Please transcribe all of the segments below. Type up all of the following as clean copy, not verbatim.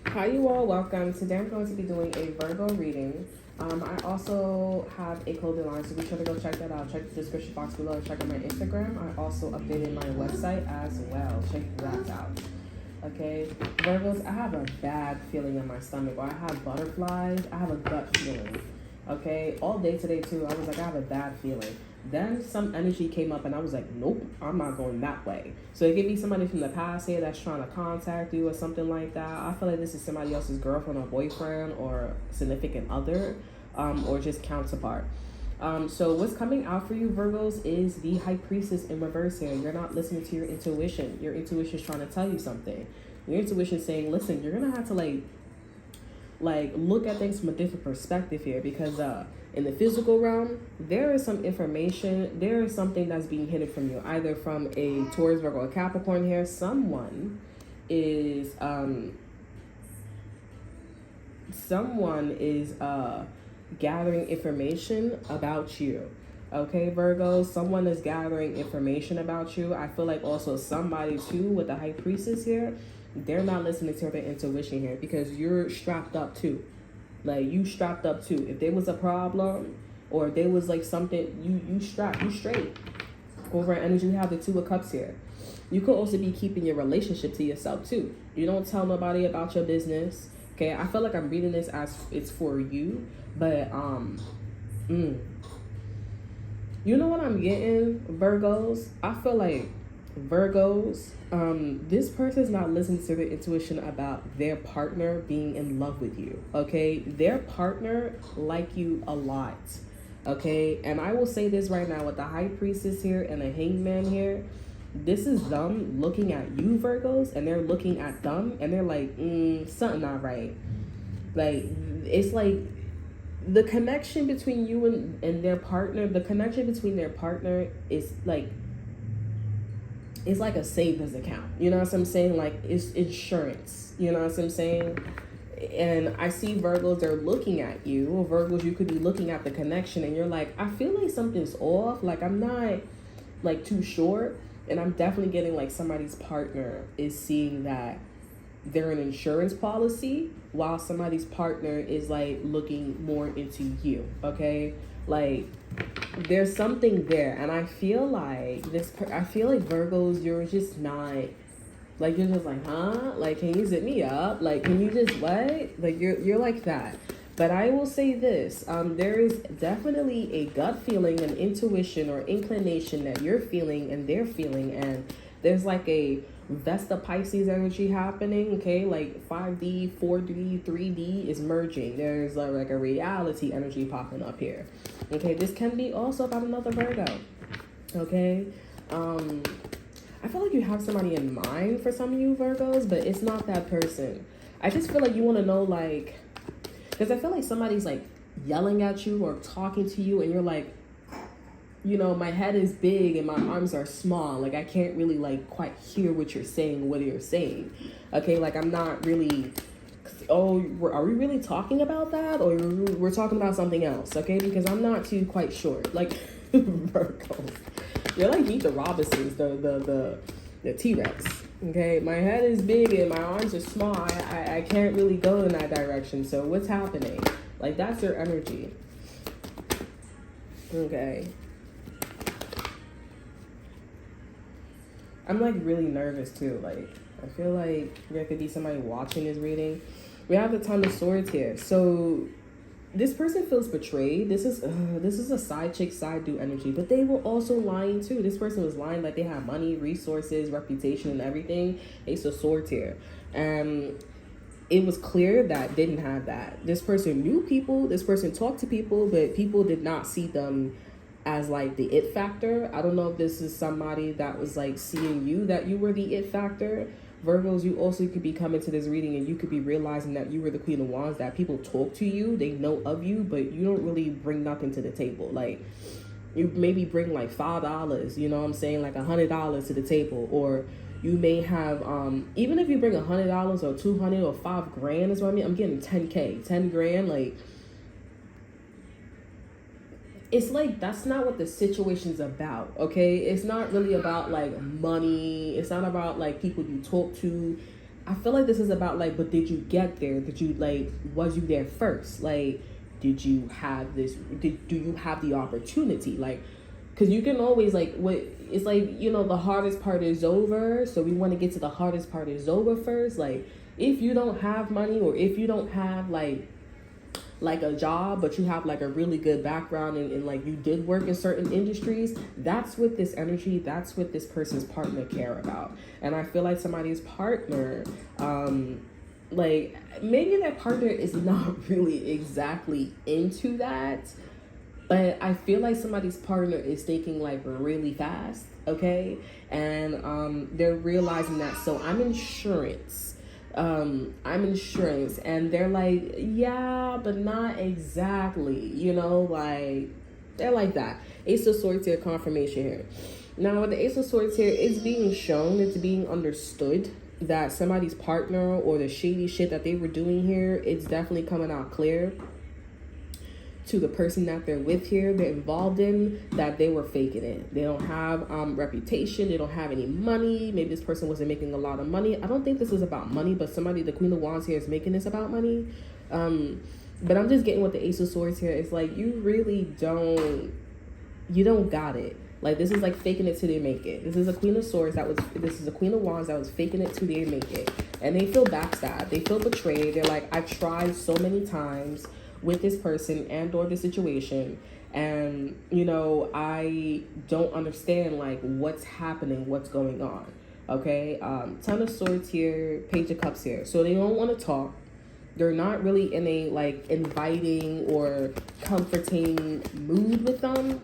Hi, you all. Welcome. Today I'm going to be doing a Virgo reading. I also have a clothing line, so be sure to go check that out. Check the description box below. Check out my Instagram. I also updated my website as well. Check that out. Okay, Virgos, I have a bad feeling in my stomach, or I have butterflies. I have a gut feeling. Okay, all day today too. I was like, I have a bad feeling. Then some energy came up, and I was like, nope, I'm not going that way. So it could be somebody from the past here that's trying to contact you or something like that. I feel like this is somebody else's girlfriend or boyfriend or significant other, or just counterpart. So what's coming out for you, Virgos, is the High Priestess in reverse here. You're not listening to your intuition. Your intuition is trying to tell you something. Your intuition is saying, listen, you're gonna have to like look at things from a different perspective here, because in the physical realm there is some information, there is something that's being hidden from you, either from a Taurus, Virgo, or Capricorn here. Someone is gathering information about you. Okay, Virgo, someone is gathering information about you. I feel like also somebody too with the High Priestess here, they're not listening to their intuition here, because you're strapped up too. Like, you strapped up too. If there was a problem, or if there was like something, you strapped, you straight. Over energy, you have the Two of Cups here. You could also be keeping your relationship to yourself too. You don't tell nobody about your business. Okay, I feel like I'm reading this as it's for you, but you know what I'm getting, Virgos? I feel like Virgos, this person's not listening to their intuition about their partner being in love with you, okay? Their partner like you a lot, okay? And I will say this right now with the High Priestess here and the Hangman here, this is them looking at you, Virgos, and they're looking at them, and they're like, something not right. Like, it's like the connection between you and their partner, the connection between their partner is like, it's like a savings account. You know what I'm saying? Like, it's insurance. You know what I'm saying? And I see Virgos, they're looking at you. Or Virgos, you could be looking at the connection, and you're like, I feel like something's off. Like, I'm not like too sure. And I'm definitely getting like somebody's partner is seeing that they're an insurance policy, while somebody's partner is like looking more into you. Okay, like there's something there, and I feel like I feel like Virgos, you're just not like, you're just like, huh? Like, can you zip me up? Like, can you just what? Like, you're like that. But I will say this, there is definitely a gut feeling, an intuition or inclination that you're feeling and they're feeling, and there's like a Vesta Pisces energy happening, okay? Like 5D, 4D, 3D is merging. There's like a reality energy popping up here, okay? This can be also about another Virgo, okay? I feel like you have somebody in mind for some of you Virgos, but it's not that person. I just feel like you want to know, like, because I feel like somebody's like yelling at you or talking to you, and you're like, you know, my head is big and my arms are small. Like, I can't really like quite hear what you're saying, what you're saying. Okay, like, I'm not really, oh, are we really talking about that? Or we're talking about something else, okay? Because I'm not too quite sure. Like, Virgos, you're like Meet the Robinsons, the T-Rex. Okay, my head is big and my arms are small. I can't really go in that direction. So what's happening? Like, that's your energy. Okay. I'm like really nervous too. Like, I feel like there could be somebody watching this reading. We have the Ten of Swords here. So this person feels betrayed. This is a side chick, side dude energy, but they were also lying too. This person was lying like they had money, resources, reputation, and everything. Ace of Swords here. It was clear that didn't have that. This person knew people, this person talked to people, but people did not see them as like the it factor. I don't know if this is somebody that was like seeing you, that you were the it factor. Virgos, you also could be coming to this reading and you could be realizing that you were the Queen of Wands, that people talk to you, they know of you, but you don't really bring nothing to the table. Like, you maybe bring like $5, you know what I'm saying, like $100 to the table, or you may have even if you bring $100 or 200 or $5,000 is what I mean. I'm getting 10K, 10 grand. Like, it's like, that's not what the situation's about, okay? It's not really about like money. It's not about like people you talk to. I feel like this is about like, but did you get there? Did you like, was you there first? Like, did you have this? Do you have the opportunity? Like, because you can always like, what it's like, you know, the hardest part is over. So we want to get to the hardest part is over first. Like, if you don't have money, or if you don't have like a job, but you have like a really good background, and like you did work in certain industries, that's what this energy, that's what this person's partner care about. And I feel like somebody's partner, like maybe their partner is not really exactly into that, but I feel like somebody's partner is thinking like really fast, okay? And they're realizing that, so I'm insurance, and they're like, yeah, but not exactly, you know, like they're like that. Ace of Swords here, confirmation here. Now with the Ace of Swords here, it's being shown, it's being understood that somebody's partner or the shady shit that they were doing here, it's definitely coming out clear to the person that they're with here, they're involved in, that they were faking it. They don't have reputation, they don't have any money. Maybe this person wasn't making a lot of money. I don't think this is about money, but somebody, the Queen of Wands here, is making this about money. But I'm just getting with the Ace of Swords here. It's like you really don't got it. Like this is like faking it till they make it. This is a Queen of Swords this is a Queen of Wands that was faking it till they make it. And they feel backstabbed, they feel betrayed. They're like, I tried so many times with this person and or the situation, and you know, I don't understand like what's happening, what's going on. Okay, Ten of Swords here, Page of Cups here. So they don't want to talk. They're not really in a like inviting or comforting mood with them.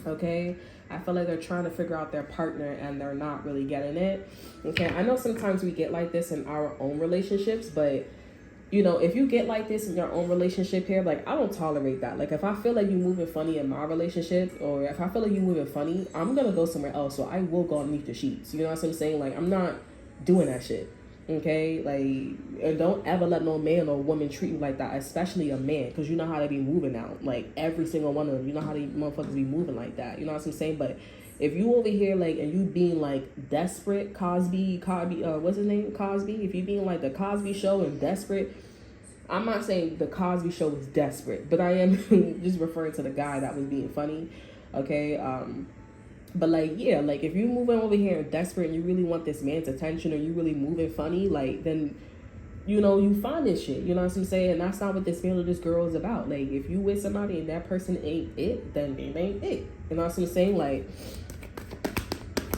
Okay, I feel like they're trying to figure out their partner and they're not really getting it. Okay, I know sometimes we get like this in our own relationships, but you know, if you get like this in your own relationship here, like, I don't tolerate that. Like, if I feel like you moving funny in my relationship, or if I feel like you moving funny, I'm going to go somewhere else. So I will go underneath the sheets. You know what I'm saying? Like, I'm not doing that shit. Okay? Like, and don't ever let no man or woman treat you like that, especially a man, because you know how they be moving out. Like, every single one of them, you know how these motherfuckers be moving like that. You know what I'm saying? But if you over here, like, and you being, like, desperate, Cosby, what's his name? Cosby? If you being, like, the Cosby Show and desperate, I'm not saying the Cosby Show was desperate, but I am just referring to the guy that was being funny, okay? But, like, yeah, like, if you moving over here and desperate and you really want this man's attention, or you really moving funny, like, then, you know, you find this shit, you know what I'm saying? And that's not what this man or this girl is about. Like, if you with somebody and that person ain't it, then it ain't it. You know what I'm saying? Like,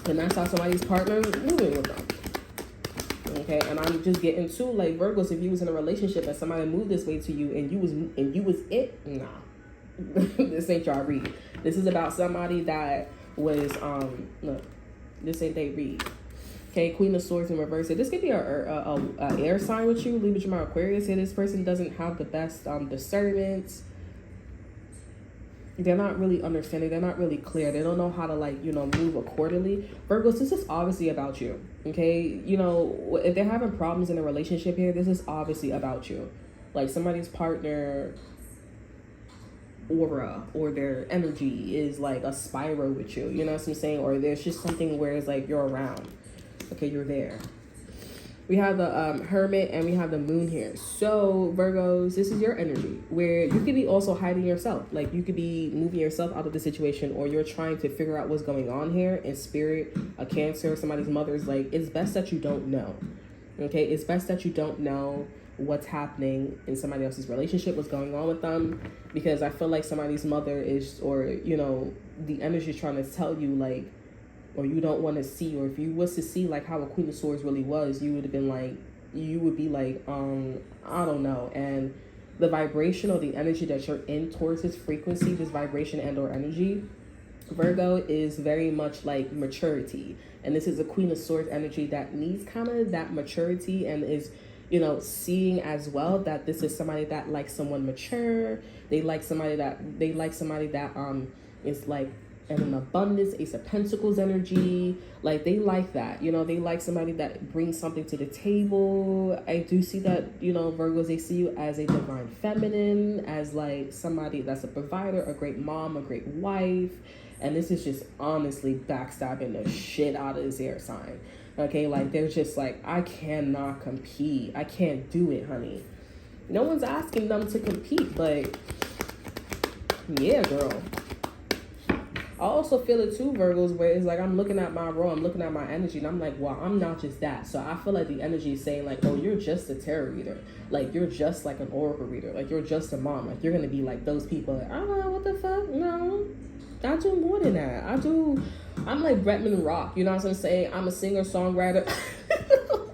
and that's how somebody's partner is moving with them. Okay, and I'm just getting to like Virgos, if you was in a relationship and somebody moved this way to you and you was it, nah. This ain't y'all read. This is about somebody that was look, this ain't they read. Okay, Queen of Swords in reverse. This could be a air sign with you, Libra, Gemini, Aquarius. Here, this person doesn't have the best discernment. They're not really understanding. They're not really clear. They don't know how to, like, you know, move accordingly. Virgos, this is obviously about you, okay? You know, if they're having problems in a relationship here, this is obviously about you. Like, somebody's partner aura or their energy is, like, a spiral with you. You know what I'm saying? Or there's just something where it's, like, you're around. Okay, you're there. We have the Hermit and we have the Moon here. So Virgos, this is your energy where you could be also hiding yourself. Like, you could be moving yourself out of the situation, or you're trying to figure out what's going on here. In spirit, a Cancer, somebody's mother is like, it's best that you don't know. Okay, it's best that you don't know what's happening in somebody else's relationship, what's going on with them, because I feel like somebody's mother is, or, you know, the energy is trying to tell you, like, or you don't want to see, or if you was to see like how a Queen of Swords really was, you would have been like, you would be like, I don't know. And the vibration or the energy that you're in towards this frequency, this vibration and or energy, Virgo, is very much like maturity. And this is a Queen of Swords energy that needs kind of that maturity, and is, you know, seeing as well that this is somebody that likes someone mature. They like somebody that is like, and an abundance, Ace of Pentacles energy. Like, they like that, you know, they like somebody that brings something to the table. I do see that, you know, Virgos, they see you as a divine feminine, as like somebody that's a provider, a great mom, a great wife. And this is just honestly backstabbing the shit out of this air sign. Okay, like they're just like, I cannot compete. I can't do it, honey. No one's asking them to compete, but yeah, girl. I also feel it too, Virgos, where it's like I'm looking at my role, I'm looking at my energy, and I'm like, well, I'm not just that. So I feel like the energy is saying like, oh, you're just a tarot reader. Like, you're just like an oracle reader. Like, you're just a mom. Like, you're going to be like those people. Like, oh, what the fuck? No, I do more than that. I'm like Bretman Rock. You know what I'm saying? I'm a singer, songwriter.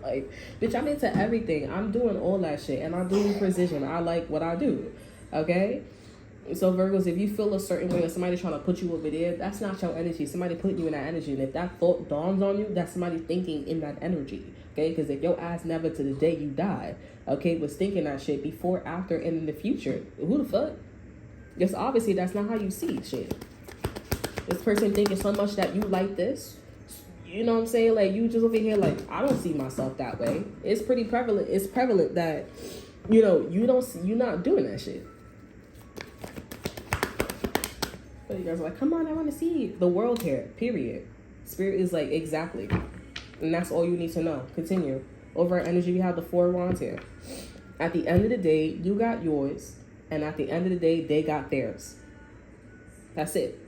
Like, bitch, I'm into everything. I'm doing all that shit. And I do precision. I like what I do. Okay? So Virgos, if you feel a certain way or somebody trying to put you over there, that's not your energy. Somebody putting you in that energy. And if that thought dawns on you, that's somebody thinking in that energy. Okay? Because if your ass never to the day you die, okay, was thinking that shit before, after, and in the future, who the fuck? Because obviously that's not how you see shit. This person thinking so much that you like this. You know what I'm saying? Like, you just over here like, I don't see myself that way. It's pretty prevalent. It's prevalent that, you know, you're not doing that shit. But you guys are like, come on, I want to see the world here, period. Spirit is like, exactly. And that's all you need to know. Continue. Over our energy, we have the 4 wands here. At the end of the day, you got yours. And at the end of the day, they got theirs. That's it.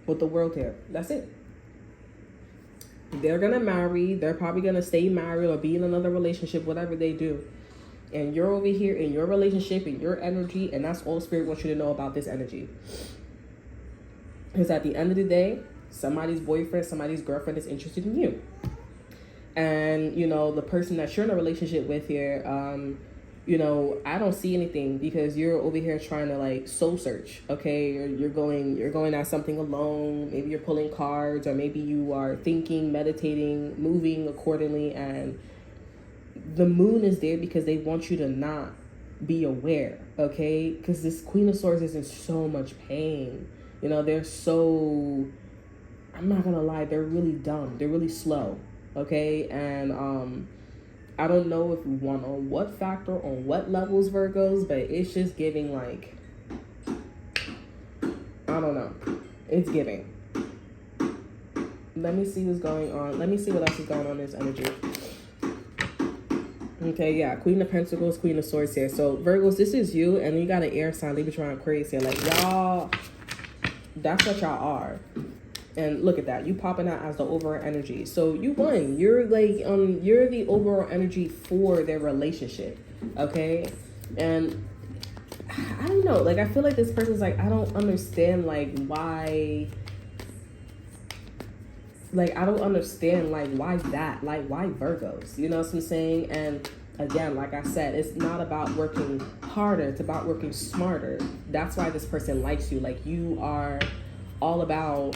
With the world here. That's it. They're going to marry. They're probably going to stay married or be in another relationship, whatever they do. And you're over here in your relationship, in your energy. And that's all Spirit wants you to know about this energy. Because at the end of the day, somebody's boyfriend, somebody's girlfriend is interested in you. And, you know, the person that you're in a relationship with here, you know, I don't see anything because you're over here trying to like soul search. Okay, you're going at something alone. Maybe you're pulling cards, or maybe you are thinking, meditating, moving accordingly. And the moon is there because they want you to not be aware. Okay, because this Queen of Swords is in so much pain. You know, they're so, I'm not gonna lie, they're really dumb. They're really slow. Okay, and I don't know if we want on what factor, on what levels, Virgos, but it's just giving like, I don't know. It's giving. Let me see what's going on. Let me see what else is going on in this energy. Okay, yeah, Queen of Pentacles, Queen of Swords here. So Virgos, this is you, and you got an air sign, Libra, Aquarius here. Like, y'all, that's what y'all are. And look at that, you popping out as the overall energy. So you won. You're like, you're the overall energy for their relationship. Okay, and I don't know. Like, I feel like this person's like, I don't understand like why. Like, I don't understand like why that. Like, why Virgos? You know what I'm saying? And again, like I said, it's not about working harder. It's about working smarter. That's why this person likes you. Like, you are all about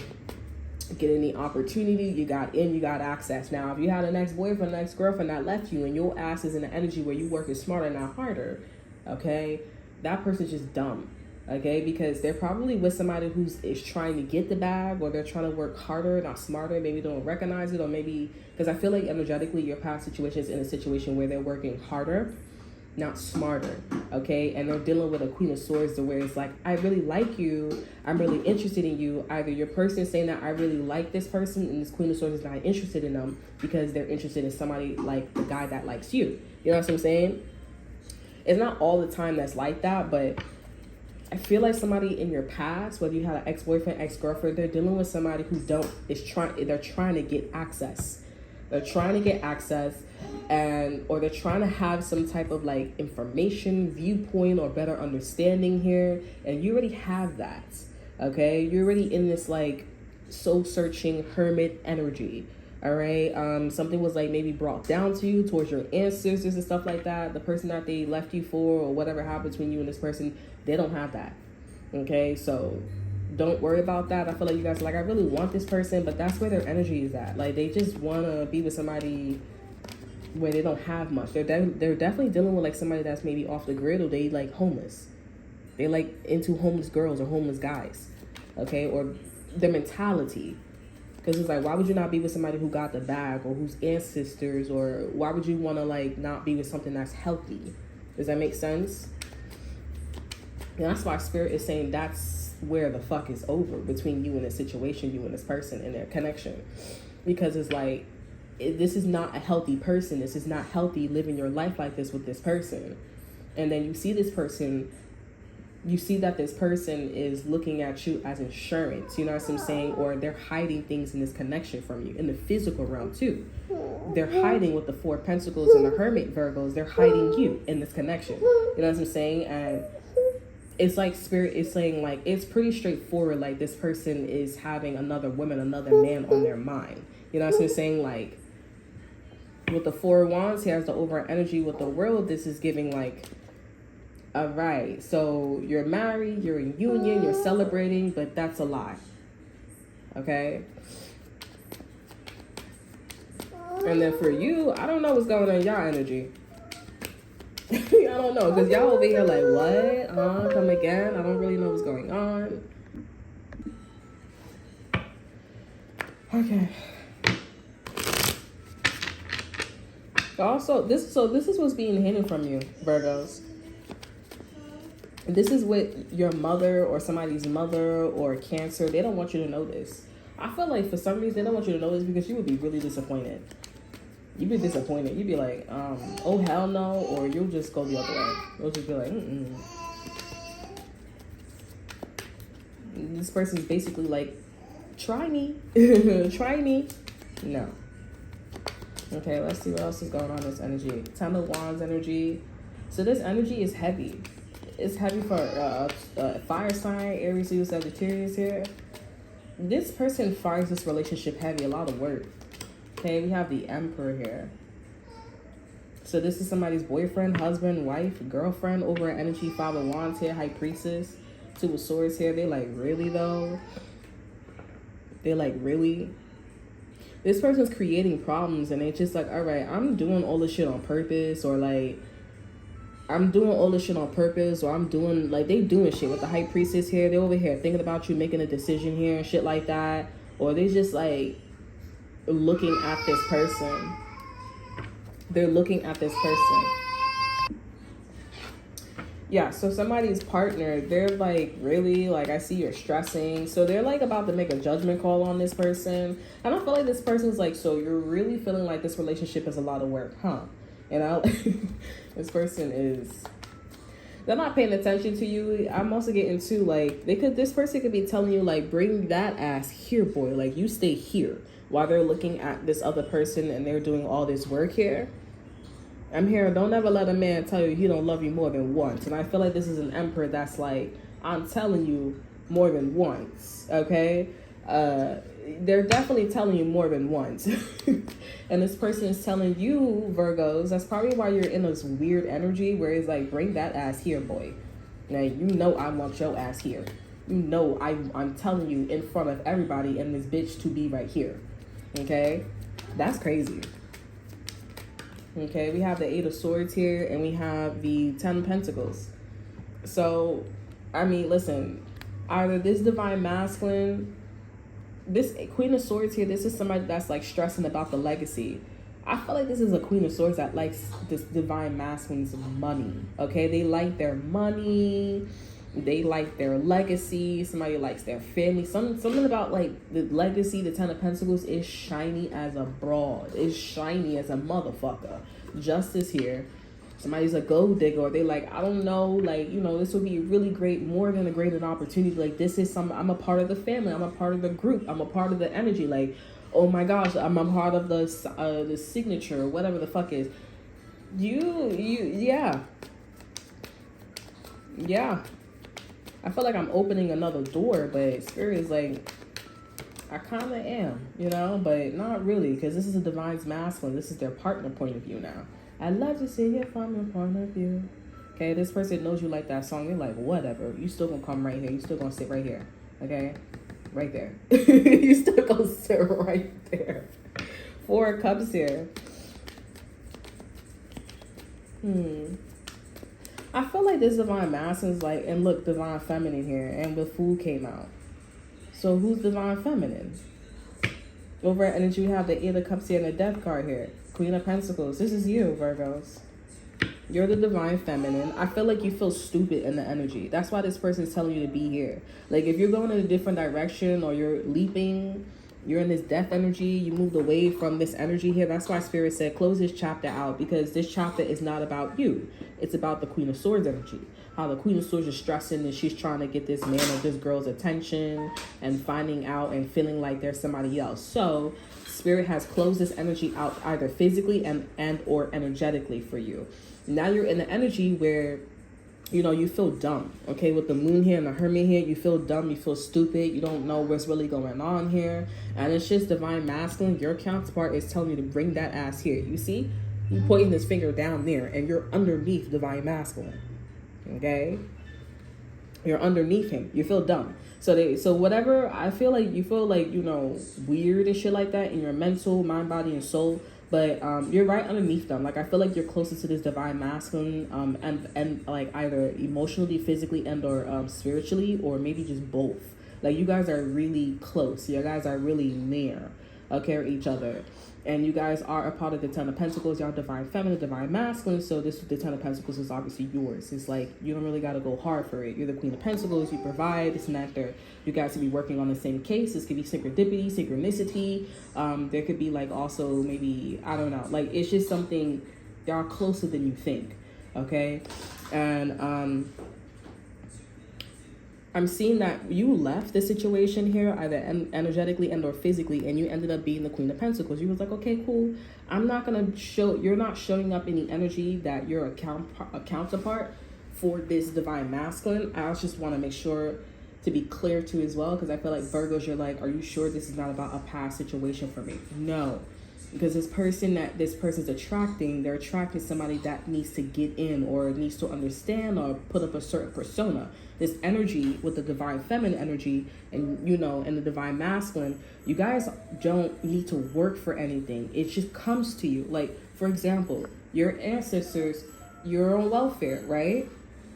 getting the opportunity. You got in, you got access. Now, if you had an ex-boyfriend, an ex-girlfriend that left you and your ass is in the energy where you work is smarter, not harder, okay, that person's just dumb, okay, because they're probably with somebody is trying to get the bag, or they're trying to work harder, not smarter. Maybe they don't recognize it, or maybe, because I feel like energetically your past situation is in a situation where they're working harder, not smarter, okay? And they're dealing with a Queen of Swords to where it's like, I really like you, I'm really interested in you. Either your person is saying that I really like this person, and this Queen of Swords is not interested in them because they're interested in somebody like the guy that likes you. You know what I'm saying? It's not all the time that's like that, but I feel like somebody in your past, whether you had an ex-boyfriend, ex-girlfriend, they're dealing with somebody who they're trying to get access. They're trying to get access, or they're trying to have some type of like information, viewpoint, or better understanding here. And you already have that, okay? You're already in this like soul searching hermit energy, all right? Something was like maybe brought down to you towards your ancestors and stuff like that. The person that they left you for, or whatever happened between you and this person, they don't have that, okay? So don't worry about that. I feel like you guys are like, I really want this person, but that's where their energy is at. Like, they just want to be with somebody where they don't have much. They're definitely dealing with like somebody that's maybe off the grid, or they like homeless. They like into homeless girls or homeless guys, okay? Or their mentality. Because it's like, why would you not be with somebody who got the bag, or whose ancestors, or why would you want to like not be with something that's healthy? Does that make sense? And that's why Spirit is saying that's where the fuck is over between you and this situation, you and this person and their connection. Because it's like, this is not a healthy person. This is not healthy living your life like this with this person. And then you see this person, you see that this person is looking at you as insurance, you know what I'm saying? Or they're hiding things in this connection from you in the physical realm too. They're hiding with the Four of Pentacles and the Hermit Virgos. They're hiding you in this connection. You know what I'm saying? And it's like Spirit is saying, like, it's pretty straightforward. Like, this person is having another woman, another man on their mind. You know what I'm saying? Like, with the Four of Wands, he has the over energy. With the World, this is giving like, all right, so you're married, you're in union, you're celebrating, but that's a lie. Okay? And then for you, I don't know what's going on in y'all energy. I don't know, because y'all over here like, what? Come again? I don't really know what's going on. Okay. Also, this is what's being hidden from you, Virgos. This is what your mother or somebody's mother or Cancer, they don't want you to know this. I feel like for some reason they don't want you to know this because you would be really disappointed. You'd be disappointed. You'd be like, oh hell no, or you'll just go the other way. You'll just be like, This person's basically like, try me. Try me. No. Okay, let's see what else is going on in this energy. Ten of Wands energy. So this energy is heavy. It's heavy for fire sign, Aries, Leo, Sagittarius here. This person finds this relationship heavy, a lot of work. Okay, we have the Emperor here. So this is somebody's boyfriend, husband, wife, girlfriend, over energy. Five of Wands here, High Priestess. Two of Swords here. They like, really though? They're like, really? This person's creating problems and it's just like, all right, I'm doing all this shit on purpose, or like, I'm doing all this shit on purpose, or I'm doing, like, they doing shit with the High Priestess here. They're over here thinking about you making a decision here and shit like that. Or they just like looking at this person. They're looking at this person. Yeah, so somebody's partner, they're like, really, like, I see you're stressing. So they're like about to make a judgment call on this person. And I feel like this person's like, so you're really feeling like this relationship is a lot of work, huh? And this person is, they're not paying attention to you. I'm also getting to like, this person could be telling you like, bring that ass here, boy. Like, you stay here, while they're looking at this other person and they're doing all this work here. I'm here. Don't ever let a man tell you he don't love you more than once. And I feel like this is an Emperor that's like, I'm telling you more than once. Okay. They're definitely telling you more than once. And this person is telling you, Virgos, that's probably why you're in this weird energy where it's like, bring that ass here, boy. Now, you know I want your ass here. You know I'm telling you in front of everybody and this bitch to be right here. Okay? That's crazy. Okay, we have the Eight of Swords here and we have the Ten of Pentacles. So, I mean, listen, either this Divine Masculine, this Queen of Swords here, this is somebody that's like stressing about the legacy. I feel like this is a Queen of Swords that likes this Divine Masculine's money. Okay, they like their money, they like their legacy. Somebody likes their family. Something about like the legacy. The Ten of Pentacles is shiny as a broad. It's shiny as a motherfucker. Justice here. Somebody's a gold digger, or they like, I don't know, like, you know, this would be really great, more than a great an opportunity. Like, this is I'm a part of the family. I'm a part of the group. I'm a part of the energy. Like, oh my gosh, I'm a part of the signature, whatever the fuck is. Yeah. I feel like I'm opening another door, but Spirit is like, I kind of am, you know, but not really, because this is a Divine Masculine. This is their partner point of view now. I'd love to see it from your point of view. Okay, this person knows you like that song. They're like, whatever. You still gonna come right here. You still gonna sit right here. Okay? Right there. You still gonna sit right there. Four of Cups here. I feel like this Divine Masculine's like, and look, Divine Feminine here. And the Fool came out. So who's Divine Feminine? Over at energy, we have the Eight of Cups here and the Death card here. Queen of Pentacles. This is you, Virgos. You're the Divine Feminine. I feel like you feel stupid in the energy. That's why this person is telling you to be here. Like, if you're going in a different direction or you're leaping You're in this death energy. You moved away from this energy here. That's why Spirit said close this chapter out, because this chapter is not about you. It's about the Queen of Swords energy. How the Queen of Swords is stressing and she's trying to get this man or this girl's attention and finding out and feeling like there's somebody else. So Spirit has closed this energy out either physically and or energetically for you. Now you're in the energy where, you know, you feel dumb, okay? With the moon here and the hermit here, you feel dumb, you feel stupid, you don't know what's really going on here. And it's just divine masculine. Your counterpart is telling you to bring that ass here. You see? You're pointing this finger down there, and you're underneath divine masculine, okay? You're underneath him. You feel dumb. So whatever, I feel like you feel like, you know, weird and shit like that in your mental, mind, body, and soul. But you're right underneath them. Like, I feel like you're closer to this divine masculine, and like either emotionally, physically, and or spiritually, or maybe just both. Like, you guys are really close. You guys are really near, okay, each other. And you guys are a part of the Ten of Pentacles. Y'all divine feminine, divine masculine. So the Ten of Pentacles is obviously yours. It's like, you don't really got to go hard for it. You're the Queen of Pentacles. You provide this and that. There, you guys could be working on the same case. This could be synchronicity. There could be like also maybe, I don't know. Like, it's just something, y'all closer than you think. Okay. And I'm seeing that you left the situation here either energetically and or physically, and you ended up being the Queen of Pentacles. You was like, okay, cool. I'm not going to show, you're not showing up any energy that you're a counterpart for this divine masculine. I just want to make sure to be clear too as well, because I feel like Virgos, you're like, are you sure this is not about a past situation for me? No. Because this person's attracting, they're attracting somebody that needs to get in or needs to understand or put up a certain persona. This energy with the divine feminine energy and, you know, and the divine masculine, you guys don't need to work for anything. It just comes to you. Like, for example, your ancestors, you're on welfare, right?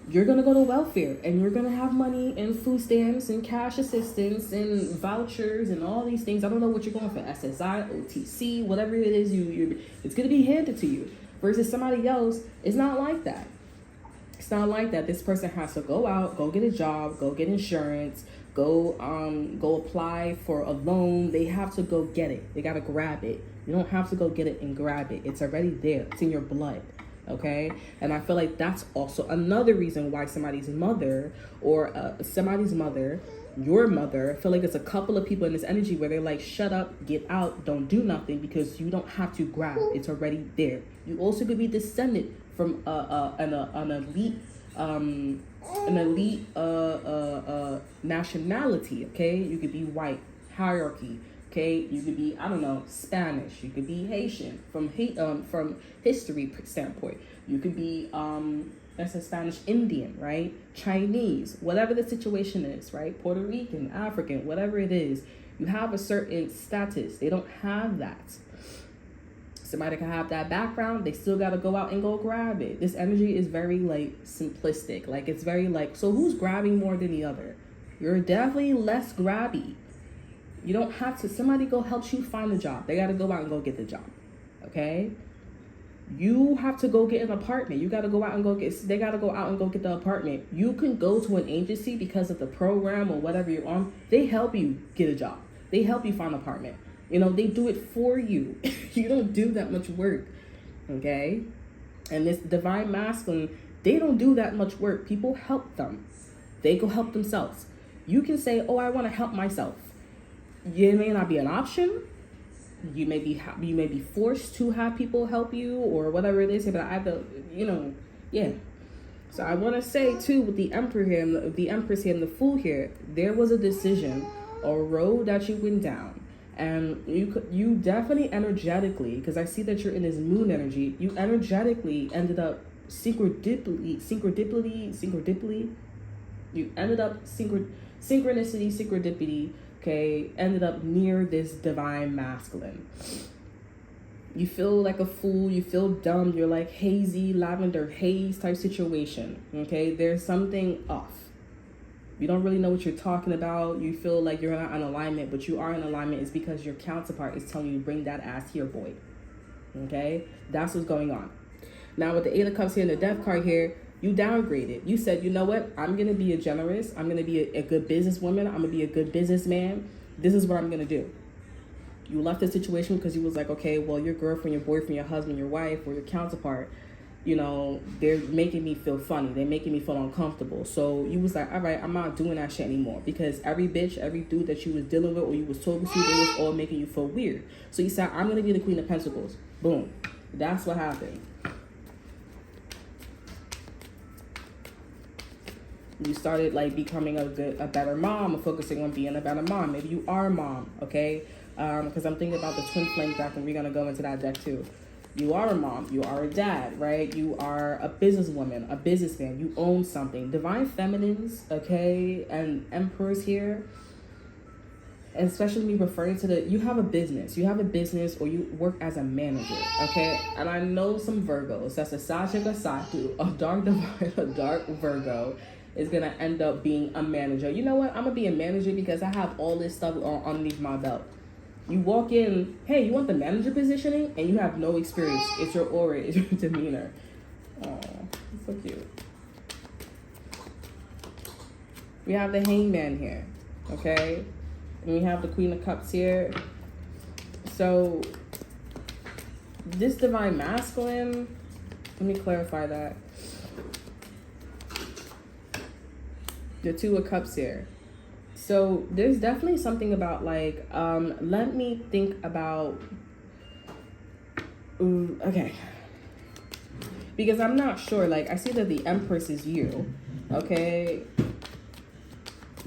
You're going to go to welfare and you're going to have money and food stamps and cash assistance and vouchers and all these things. I don't know what you're going for, SSI, OTC, whatever it is, it's going to be handed to you. Versus somebody else, it's not like that. It's not like that. This person has to go out, go get a job, go get insurance, go apply for a loan. They have to go get it. They got to grab it. You don't have to go get it and grab it. It's already there. It's in your blood. Okay, and I feel like that's also another reason why somebody's mother or your mother, I feel like it's a couple of people in this energy where they're like, shut up, get out, don't do nothing, because you don't have to grab. It's already there. You also could be descended from an elite nationality. Okay, you could be white, hierarchy. Okay, you could be, I don't know, Spanish. You could be Haitian from history standpoint. You could be that's a Spanish Indian, right? Chinese, whatever the situation is, right? Puerto Rican, African, whatever it is, you have a certain status. They don't have that. Somebody can have that background. They still got to go out and go grab it. This energy is very like simplistic. Like, it's very like, so who's grabbing more than the other? You're definitely less grabby. You don't have to, somebody go help you find a job. They got to go out and go get the job. Okay? You have to go get an apartment. You got to go out and they got to go out and go get the apartment. You can go to an agency because of the program or whatever you're on. They help you get a job. They help you find an apartment. You know, they do it for you. You don't do that much work. Okay? And this divine masculine, they don't do that much work. People help them. They go help themselves. You can say, oh, I want to help myself. It may not be an option. You may be forced to have people help you or whatever it is. But I have to, yeah. So I want to say too, with the Emperor here, and the Empress here, and the Fool here, there was a decision, a road that you went down, and you definitely energetically, because I see that you're in this Moon energy, you energetically ended up synchronicity. You ended up synchronicity. Okay, ended up near this divine masculine. You feel like a fool, you feel dumb, you're like hazy, lavender haze type situation. Okay, there's something off. You don't really know what you're talking about. You feel like you're not in alignment, but you are in alignment. It's because your counterpart is telling you to bring that ass here, boy. Okay, that's what's going on. Now with the Eight of Cups here and the Death card here, you downgraded. You said, you know what? I'm going to be a generous. I'm going to be a good businesswoman. I'm going to be a good businessman. This is what I'm going to do. You left the situation because you was like, okay, well, your girlfriend, your boyfriend, your husband, your wife, or your counterpart, you know, they're making me feel funny. They're making me feel uncomfortable. So you was like, all right, I'm not doing that shit anymore, because every bitch, every dude that you was dealing with or you was talking to, they was all making you feel weird. So you said, I'm going to be the Queen of Pentacles. Boom. That's what happened. You started like becoming a better mom, or focusing on being a better mom. Maybe you are a mom, okay? Because I'm thinking about the twin flame deck, and we're going to go into that deck too. You are a mom, you are a dad, right? You are a businesswoman, a businessman, you own something. Divine feminines, okay, and emperors here, and especially me referring to you have a business, or you work as a manager, okay? And I know some Virgos, that's a Sajika Satu, a dark divine, a dark Virgo, is gonna end up being a manager. You know what? I'm gonna be a manager because I have all this stuff underneath my belt. You walk in, hey, you want the manager positioning? And you have no experience. It's your aura, it's your demeanor. Oh, so cute. We have the Hangman here, okay? And we have the Queen of Cups here. So, this Divine Masculine, let me clarify that. The Two of Cups here. So there's definitely something about like, let me think about, okay. Because I'm not sure, like I see that the Empress is you, okay?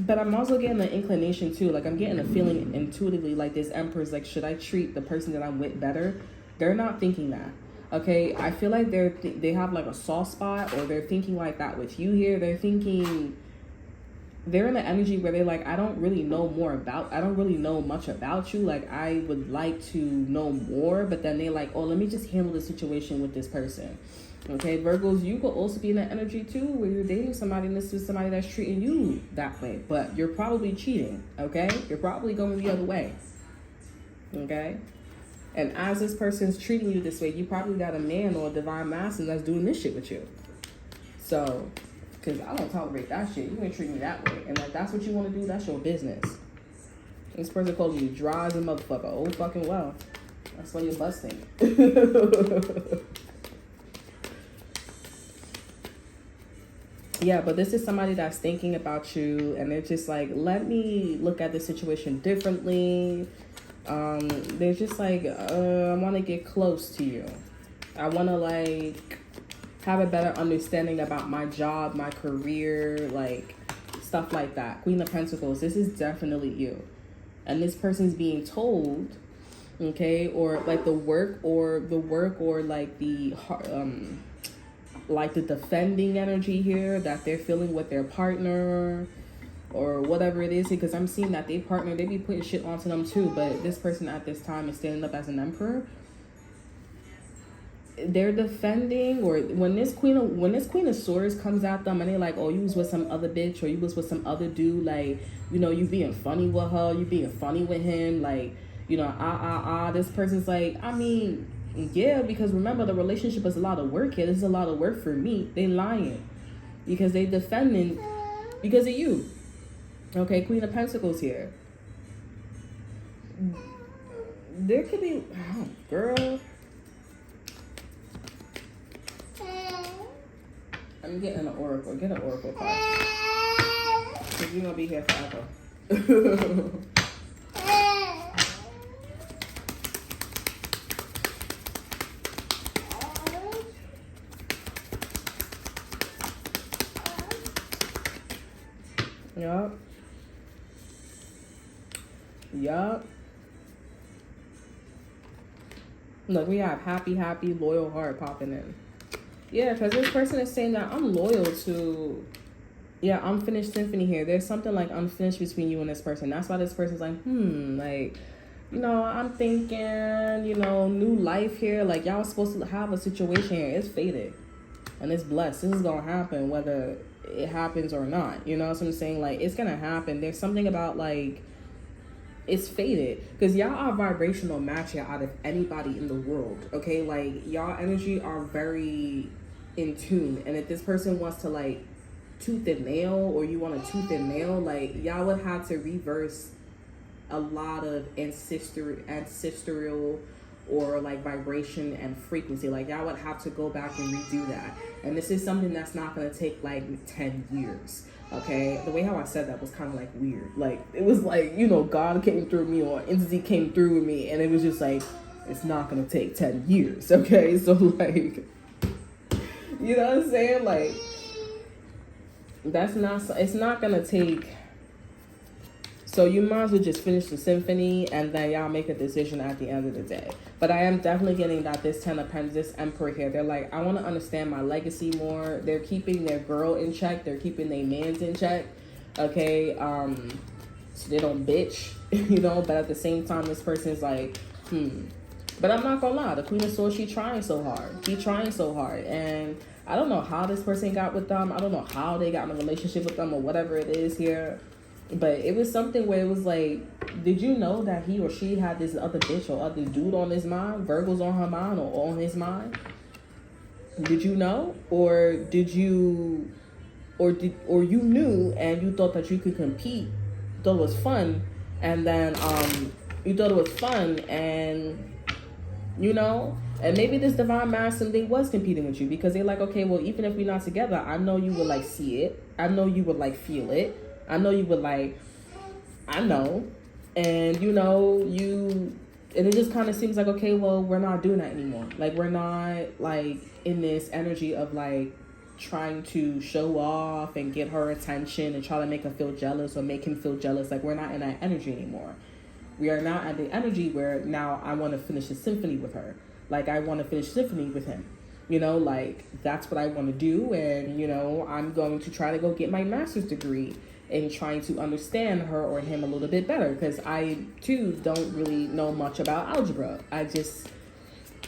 But I'm also getting an inclination too, like I'm getting a feeling intuitively like this Empress, like should I treat the person that I'm with better? They're not thinking that, okay? I feel like they have like a soft spot, or they're thinking like that with you here. They're thinking, they're in an energy where they're like, I don't really know much about you. Like, I would like to know more, but then they're like, oh, let me just handle the situation with this person. Okay, Virgos, you could also be in that energy too, where you're dating somebody and this is somebody that's treating you that way, but you're probably cheating, okay? You're probably going the other way, okay? And as this person's treating you this way, you probably got a man or a divine masculine that's doing this shit with you. So, because I don't tolerate that shit. You ain't treat me that way. And if that's what you want to do, that's your business. This person calls you dry as a motherfucker. Oh, fucking well. That's why you're busting. Yeah, but this is somebody that's thinking about you, and they're just like, let me look at the situation differently. They're just like, I want to get close to you. I want to like have a better understanding about my job, my career, like stuff like that. Queen of Pentacles, this is definitely you. And this person's being told, okay, or like the work or like the defending energy here that they're feeling with their partner or whatever it is, because I'm seeing that they be putting shit onto them too, but this person at this time is standing up as an emperor. They're defending, or when this queen of swords comes at them and they're like, oh, you was with some other bitch, or you was with some other dude, like, you know, you being funny with her, you being funny with him, like, you know, this person's like, I mean, yeah, because remember, the relationship is a lot of work here. This is a lot of work for me. They lying because they defending because of you. Okay, Queen of Pentacles here. There could be, oh, girl. I'm getting an oracle. Get an oracle card. Because you're going to be here forever. Yup. Look, we have happy, loyal heart popping in. Yeah, because this person is saying that I'm loyal to, yeah, unfinished symphony here. There's something like unfinished between you and this person. That's why this person's like, like, you know, I'm thinking, you know, new life here. Like, y'all supposed to have a situation here. It's fated. And it's blessed. This is going to happen whether it happens or not. You know what I'm saying? Like, it's going to happen. There's something about, like, it's fated. Because y'all are vibrational match here out of anybody in the world. Okay? Like, y'all energy are very in tune. And if this person wants to, like, tooth and nail, or you want a tooth and nail, like, y'all would have to reverse a lot of ancestral or like vibration and frequency. Like y'all would have to go back and redo that. And this is something that's not going to take like 10 years. Okay, the way how I said that was kind of like weird. Like it was like, you know, God came through me or entity came through with me, and it was just like, it's not going to take 10 years. Okay, so like, you know what I'm saying? Like, it's not going to take. So you might as well just finish the symphony and then y'all make a decision at the end of the day. But I am definitely getting that this 10 of Pentacles, this Emperor here, they're like, I want to understand my legacy more. They're keeping their girl in check. They're keeping their mans in check. Okay. So they don't bitch, you know, but at the same time, this person's like, But I'm not gonna lie, the Queen of Swords, she's trying so hard. She's trying so hard. And I don't know how this person got with them. I don't know how they got in a relationship with them or whatever it is here. But it was something where it was like, did you know that he or she had this other bitch or other dude on his mind? Virgo's on her mind or on his mind? Did you know? Or did you, or you knew and you thought that you could compete, you thought it was fun, and then you thought it was fun, and you know, and maybe this divine masculine thing was competing with you because they're like, okay, well, even if we're not together, I know you would like see it, I know you would like feel it, I know you would like, I know, and you know, and it just kind of seems like, okay, well, we're not doing that anymore. Like, we're not like in this energy of like trying to show off and get her attention and try to make her feel jealous or make him feel jealous. Like, we're not in that energy anymore. We are not at the energy where now I want to finish a symphony with her. Like, I want to finish symphony with him. You know, like, that's what I want to do. And, you know, I'm going to try to go get my master's degree in trying to understand her or him a little bit better. Because I, too, don't really know much about algebra. I just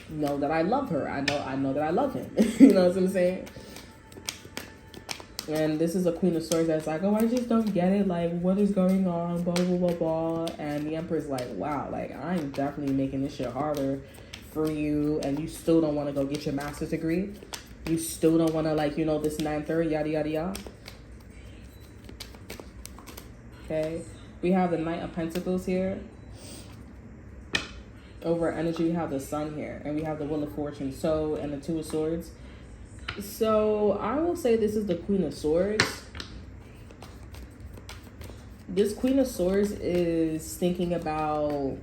know that I love her. I know that I love him. You know what I'm saying? And this is a Queen of Swords that's like, oh, I just don't get it. Like, what is going on? Blah, blah, blah, blah. And the Emperor's like, wow, like, I'm definitely making this shit harder for you. And you still don't want to go get your master's degree. You still don't want to, like, you know, this 9/3, yada, yada, yada. Okay. We have the Knight of Pentacles here. Over energy, we have the Sun here. And we have the Wheel of Fortune. So, and the Two of Swords. So I will say this is the Queen of Swords. This Queen of Swords is thinking about,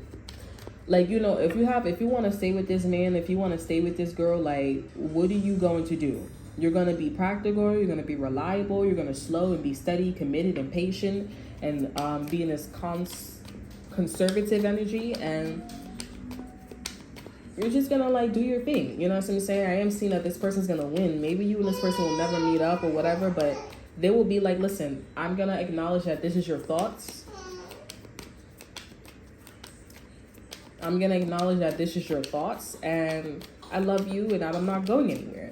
like, you know, if you want to stay with this man, if you want to stay with this girl, like, what are you going to do? You're going to be practical, you're going to be reliable, you're going to slow and be steady, committed and patient, and be in this conservative energy, and you're just gonna like do your thing. You know what I'm saying? I am seeing that this person's gonna win. Maybe you and this person will never meet up or whatever, but they will be like, listen, I'm gonna acknowledge that this is your thoughts. I'm gonna acknowledge that this is your thoughts, and I love you, and I'm not going anywhere.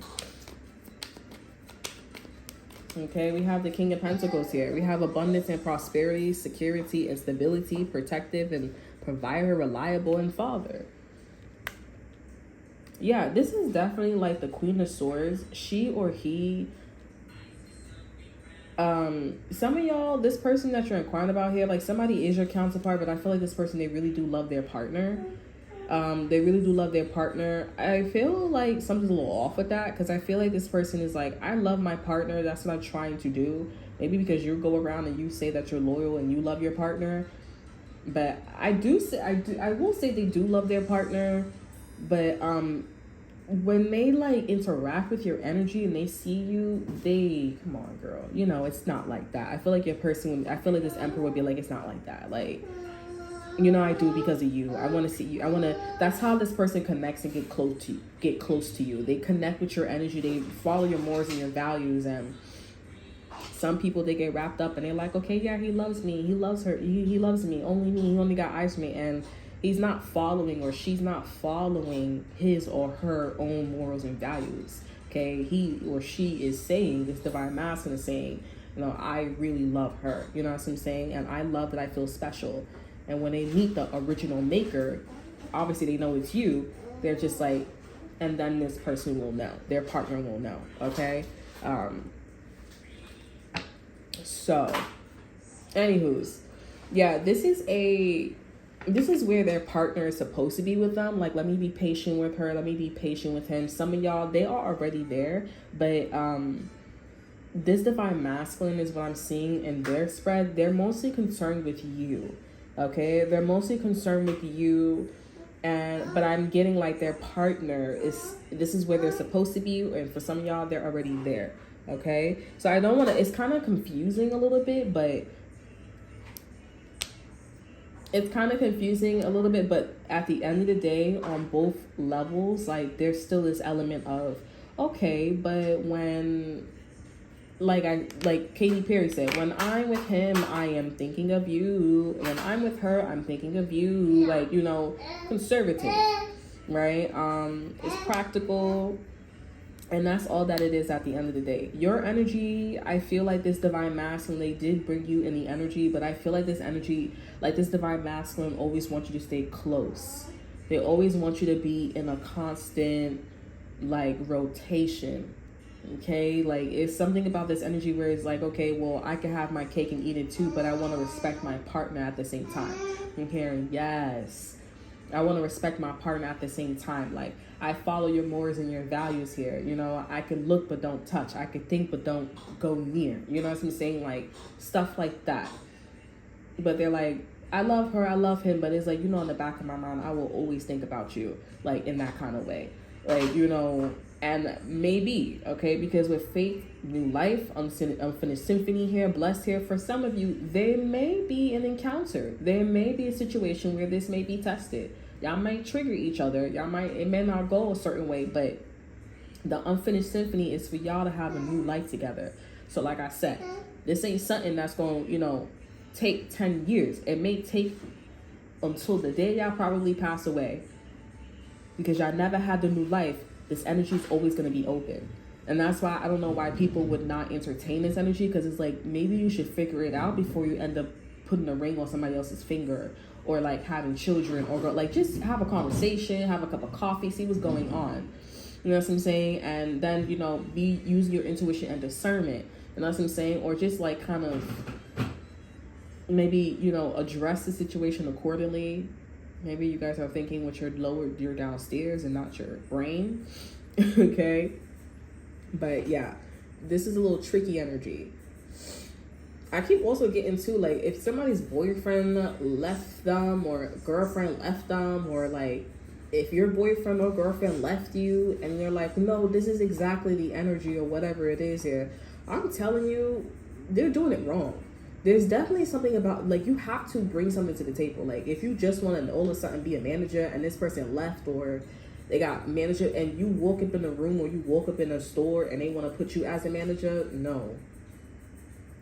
Okay, we have the King of Pentacles here. We have abundance and prosperity, security and stability, protective and provider, reliable, and father. Yeah, this is definitely like the Queen of Swords. She or he, some of y'all, this person that you're inquiring about here, like somebody is your counterpart, but I feel like this person, they really do love their partner. They really do love their partner. I feel like something's a little off with that, because I feel like this person is like, I love my partner, that's what I'm trying to do. Maybe because you go around and you say that you're loyal and you love your partner. But I will say they do love their partner. But when they like interact with your energy and they see you, come on, girl, you know, it's not like that. I feel like your person, I feel like this Emperor would be like, it's not like that. Like, you know, I do because of you. I want to see you. That's how this person connects and get close to you. They connect with your energy. They follow your morals and your values. And some people, they get wrapped up and they're like, okay, yeah, he loves me. He loves her. He loves me. Only me. He only got eyes for me. And he's not following, or she's not following his or her own morals and values. Okay, he or she is saying, this divine masculine is saying, you know, I really love her. You know what I'm saying? And I love that I feel special. And when they meet the original maker, obviously they know it's you. They're just like, and then this person will know. Their partner will know. Okay. So, anywho's. Yeah, this is where their partner is supposed to be with them. Like, let me be patient with her, let me be patient with him. Some of y'all, they are already there, but this divine masculine is what I'm seeing in their spread. They're mostly concerned with you. Okay? They're mostly concerned with you. And but I'm getting like their partner is, this is where they're supposed to be, and for some of y'all they're already there. Okay? So I don't want to, it's kind of confusing a little bit, but at the end of the day, on both levels, like there's still this element of, okay, but when, like Katy Perry said, when I'm with him, I am thinking of you. When I'm with her, I'm thinking of you. Like, you know, conservative, right? It's practical, and that's all that it is at the end of the day. Your energy, I feel like this divine masculine, they did bring you in the energy, but I feel like this energy, like this divine masculine always wants you to stay close. They always want you to be in a constant, like, rotation. Okay, like it's something about this energy where it's like, okay, well, I can have my cake and eat it too, but I want to respect my partner at the same time. I'm hearing, yes, I want to respect my partner at the same time. Like, I follow your mores and your values here. You know, I can look but don't touch. I can think but don't go near. You know what I'm saying? Like, stuff like that. But they're like, I love her, I love him, but it's like, you know, in the back of my mind, I will always think about you, like in that kind of way. Like, you know, and maybe, okay, because with faith, new life, unfinished symphony here, blessed here, for some of you, there may be an encounter. There may be a situation where this may be tested. Y'all might trigger each other. It may not go a certain way, but the unfinished symphony is for y'all to have a new life together. So like I said, this ain't something that's going to, you know, take 10 years. It may take until the day y'all probably pass away, because y'all never had the new life. This energy is always going to be open. And that's why I don't know why people would not entertain this energy, because it's like, maybe you should figure it out before you end up putting a ring on somebody else's finger, or like having children, or like just have a conversation, have a cup of coffee, see what's going on. You know what I'm saying? And then, you know, be using your intuition and discernment. You know what I'm saying? Or just like kind of maybe, you know, address the situation accordingly. Maybe you guys are thinking with your downstairs and not your brain. Okay? But yeah, this is a little tricky energy. I keep also getting to, like, if somebody's boyfriend left them, or girlfriend left them, or like if your boyfriend or girlfriend left you and you're like, no, this is exactly the energy or whatever it is here, I'm telling you, they're doing it wrong. There's definitely something about, like, you have to bring something to the table. Like, if you just want to all of a sudden be a manager and this person left, or they got manager, and you walk up in a room or you walk up in a store and they want to put you as a manager, no.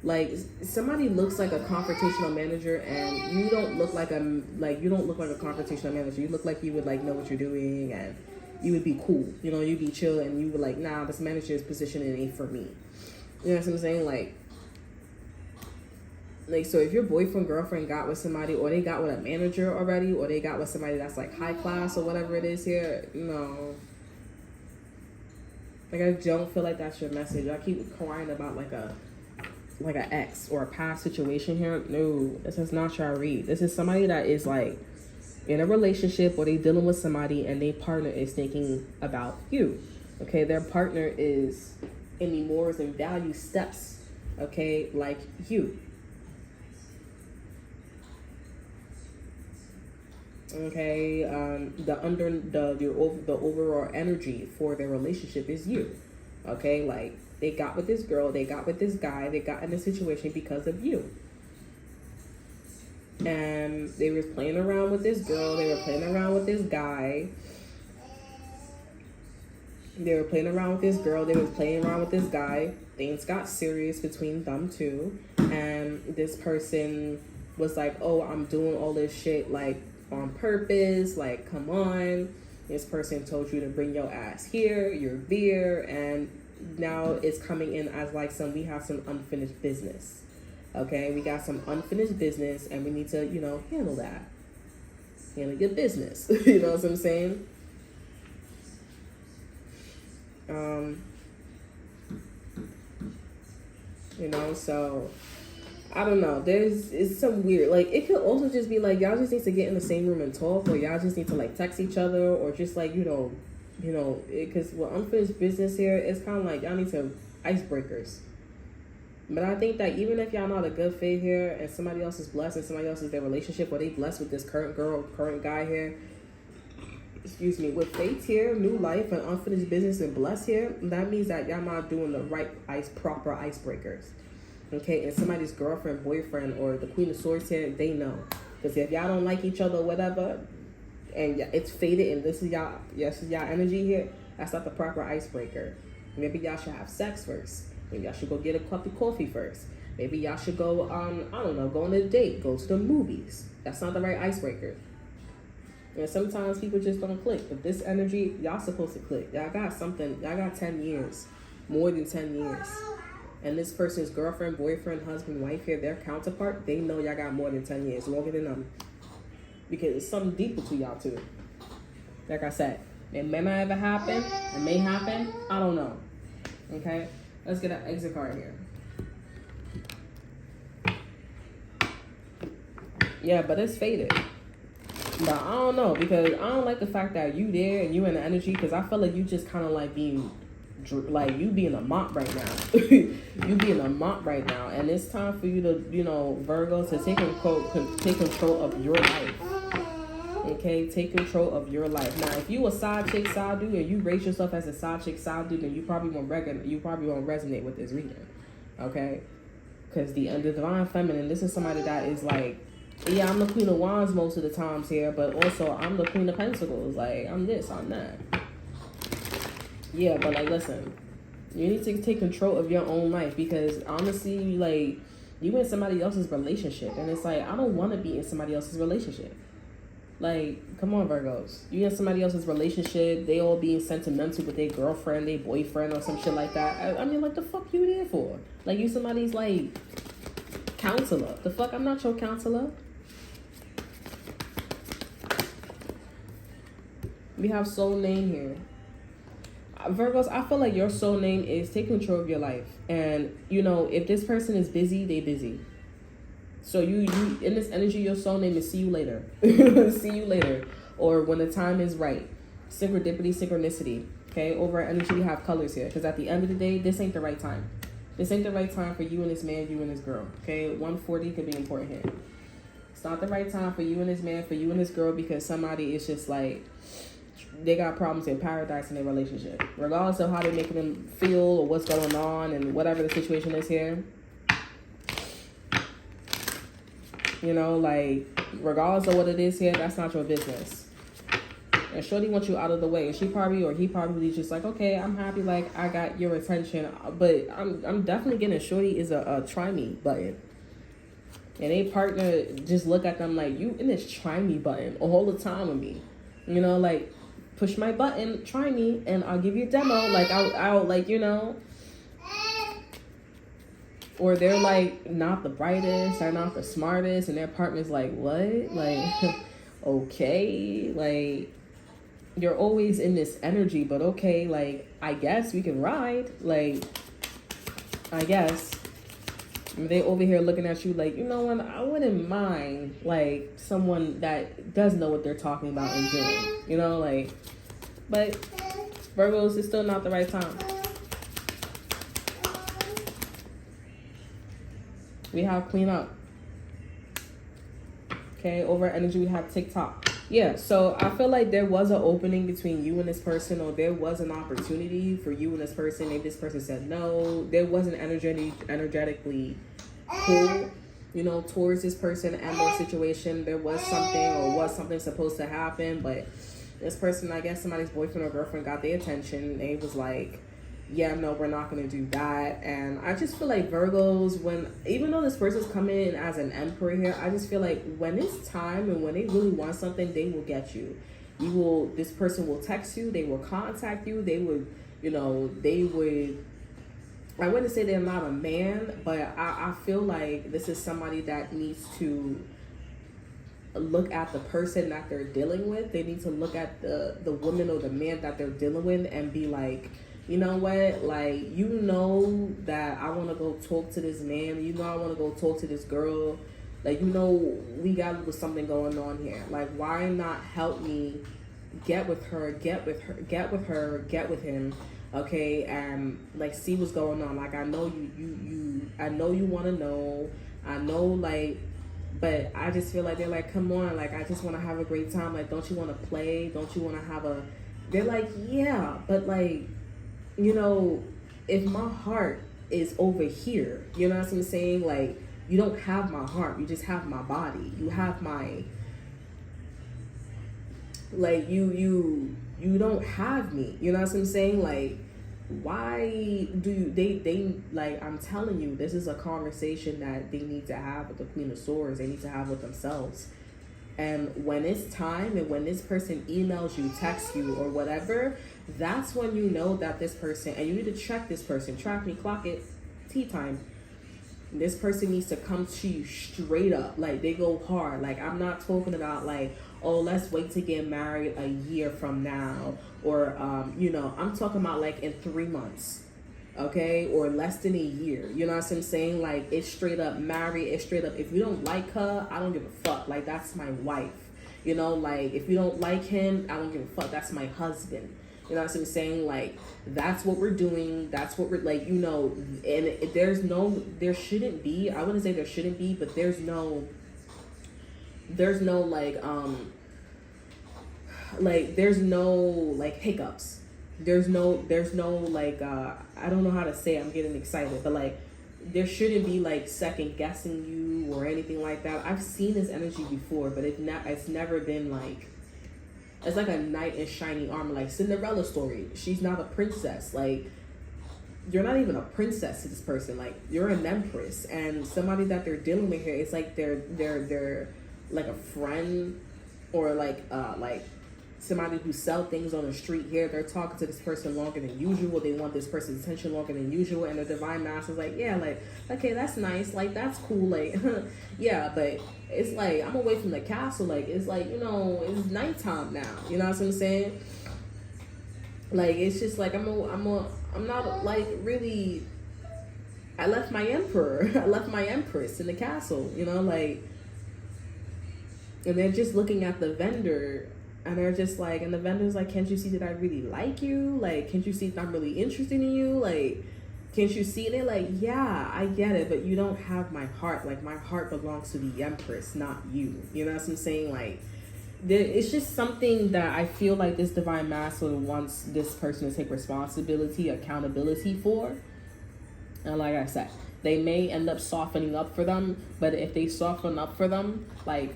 Like, somebody looks like a confrontational manager, and you don't look like you don't look like a confrontational manager. You look like you would, like, know what you're doing, and you would be cool. You know, you'd be chill, and you would like, nah, this manager's position ain't for me. You know what I'm saying? Like, so if your boyfriend, girlfriend got with somebody, or they got with a manager already, or they got with somebody that's like high class or whatever it is here, no. Like, I don't feel like that's your message. I keep crying about like an ex or a past situation here. No, this is not your read. This is somebody that is like in a relationship, or they dealing with somebody and their partner is thinking about you. Okay, their partner is in the morals and value steps, okay, like you. Okay, the overall energy for their relationship is you. Okay, like, they got with this girl, they got with this guy, they got in this situation because of you. And they were playing around with this girl, they were playing around with this guy. They were playing around with this girl, they were playing around with this guy. Things got serious between them two. And this person was like, oh, I'm doing all this shit, like, on purpose, like, come on. This person told you to bring your ass here, your beer, and now it's coming in as like we have some unfinished business. Okay, we got some unfinished business, and we need to, you know, handle that. Handle your business. You know what I'm saying? You know, so I don't know. It's some weird. Like, it could also just be like y'all just need to get in the same room and talk, or y'all just need to like text each other, or just like because with unfinished business here, it's kind of like y'all need to icebreakers. But I think that even if y'all not a good fit here, and somebody else is blessed, and somebody else is their relationship, or they blessed with this current girl, current guy here, excuse me, with faith here, new life, and unfinished business, and blessed here, that means that y'all not doing the right proper icebreakers. Okay, and somebody's girlfriend, boyfriend, or the Queen of Swords here, they know. Because if y'all don't like each other or whatever, and it's faded, and this is y'all energy here, that's not the proper icebreaker. Maybe y'all should have sex first. Maybe y'all should go get a cup of coffee first. Maybe y'all should go, I don't know, go on a date, go to the movies. That's not the right icebreaker. And sometimes people just don't click. But this energy, y'all supposed to click. Y'all got something, y'all got 10 years, more than 10 years. And this person's girlfriend, boyfriend, husband, wife here, their counterpart, they know y'all got more than 10 years, longer than them. Because it's something deeper to y'all too. Like I said, it may not ever happen, it may happen, I don't know. Okay? Let's get an exit card here. Yeah, but it's faded. But I don't know, because I don't like the fact that you there and you in the energy, because I feel like you just kind of like being, like you being a mop right now. You being a mop right now. And it's time for you to, Virgo, to take control of your life. Okay, take control of your life. Now, if you a side chick, side dude, and you rate yourself as a side chick, side dude, then you probably won't resonate with this reading. Okay, because the divine feminine, this is somebody that is like, yeah, I'm the Queen of Wands most of the times here, but also I'm the Queen of Pentacles. Like, I'm this, I'm that. Yeah, but like, listen, you need to take control of your own life, because honestly, like, you in somebody else's relationship, and it's like, I don't want to be in somebody else's relationship. Like, come on, Virgos. You in somebody else's relationship, they all being sentimental with their girlfriend, their boyfriend, or some shit like that. I mean, like, the fuck you there for? Like, you somebody's, like, counselor. The fuck? I'm not your counselor. We have soul name here. Virgos, I feel like your soul name is take control of your life. And, if this person is busy, they busy. So you in this energy, your soul name is see you later. See you later. Or when the time is right. Synchronicity. Okay, over energy, we have colors here. Because at the end of the day, this ain't the right time. This ain't the right time for you and this man, you and this girl. Okay, 140 could be important here. It's not the right time for you and this man, for you and this girl, because somebody is just like, they got problems in paradise in their relationship. Regardless of how they're making them feel or what's going on and whatever the situation is here. Like, regardless of what it is here, that's not your business. And shorty wants you out of the way. And he probably just like, okay, I'm happy, like, I got your attention. But I'm definitely getting shorty is a try me button. And a partner just look at them like, you in this try me button all the time with me. Like, push my button, try me, and I'll give you a demo. Like, I'll like, Or they're like not the brightest, they're not the smartest, and their partner's like, what? Like, okay, like, you're always in this energy, but okay, like, I guess we can ride. Like, I guess. And they over here looking at you like, what, I wouldn't mind, like, someone that does know what they're talking about and doing. Like, but Virgos, it's still not the right time. We have clean up. Okay, over energy, we have TikTok. Yeah, so I feel like there was an opening between you and this person, or there was an opportunity for you and this person. Maybe this person said no. There was an energetically pull, towards this person and or situation. There was something supposed to happen, but this person, I guess somebody's boyfriend or girlfriend got their attention. They was like, yeah, no, we're not going to do that. And I just feel like Virgos, even though this person's coming in as an emperor here, I just feel like when it's time and when they really want something, they will get you. This person will text you, they will contact you, they would, I wouldn't say they're not a man, but I feel like this is somebody that needs to look at the person that they're dealing with. They need to look at the woman or the man that they're dealing with and be like, you know what, like, you know that I want to go talk to this man, you know I want to go talk to this girl, like, you know we got a little something going on here. Like, why not help me get with her, get with him, okay, and like see what's going on. Like, I know I know you want to know, I know, like, but I just feel like they're like, come on, like, I just want to have a great time. Like, don't you want to play? Don't you want to have a... They're like, yeah, but like, you know, if my heart is over here, you know what I'm saying? Like, you don't have my heart, you just have my body. You have my... Like, you don't have me. You know what I'm saying? Like, why do you, they like, I'm telling you, this is a conversation that they need to have with the Queen of Swords. They need to have with themselves. And when it's time, and when this person emails you, texts you, or whatever, that's when you know that this person, and you need to check this person, track me, clock it, tea time. This person needs to come to you straight up. Like, they go hard. Like, I'm not talking about like, oh, let's wait to get married a year from now, or you know, I'm talking about like in 3 months, okay, or less than a year. You know what I'm saying? Like, it's straight up married. It's straight up, if you don't like her, I don't give a fuck. Like, that's my wife. You know, like, if you don't like him, I don't give a fuck. That's my husband. You know what I'm saying? Like, that's what we're doing. That's what we're, like, you know, and there shouldn't be, I wouldn't say there shouldn't be, but there's no like hiccups. There's no like, I don't know how to say it, I'm getting excited, but like, there shouldn't be like second guessing you or anything like that. I've seen this energy before, but it's never been like, it's like a knight in shining armor, like Cinderella story. She's not a princess. Like, you're not even a princess to this person. Like, you're an empress, and somebody that they're dealing with here, it's like they're like a friend, or like somebody who sell things on the street here. They're talking to this person longer than usual. They want this person's attention longer than usual, and the divine master's like, yeah, like, okay, that's nice, like, that's cool, like, yeah, but it's like, I'm away from the castle. Like, it's like, you know, it's nighttime now. You know what I'm saying? Like, it's just like, I'm not like really. I left my emperor. I left my empress in the castle. You know, like, and they're just looking at the vendor. And they're just like, and the vendor's like, can't you see that I really like you? Like, can't you see that I'm really interested in you? Like, can't you see? And they're like, yeah, I get it, but you don't have my heart. Like, my heart belongs to the empress, not you. You know what I'm saying? Like, it's just something that I feel like this divine masculine wants this person to take responsibility, accountability for. And like I said, they may end up softening up for them, but if they soften up for them, like,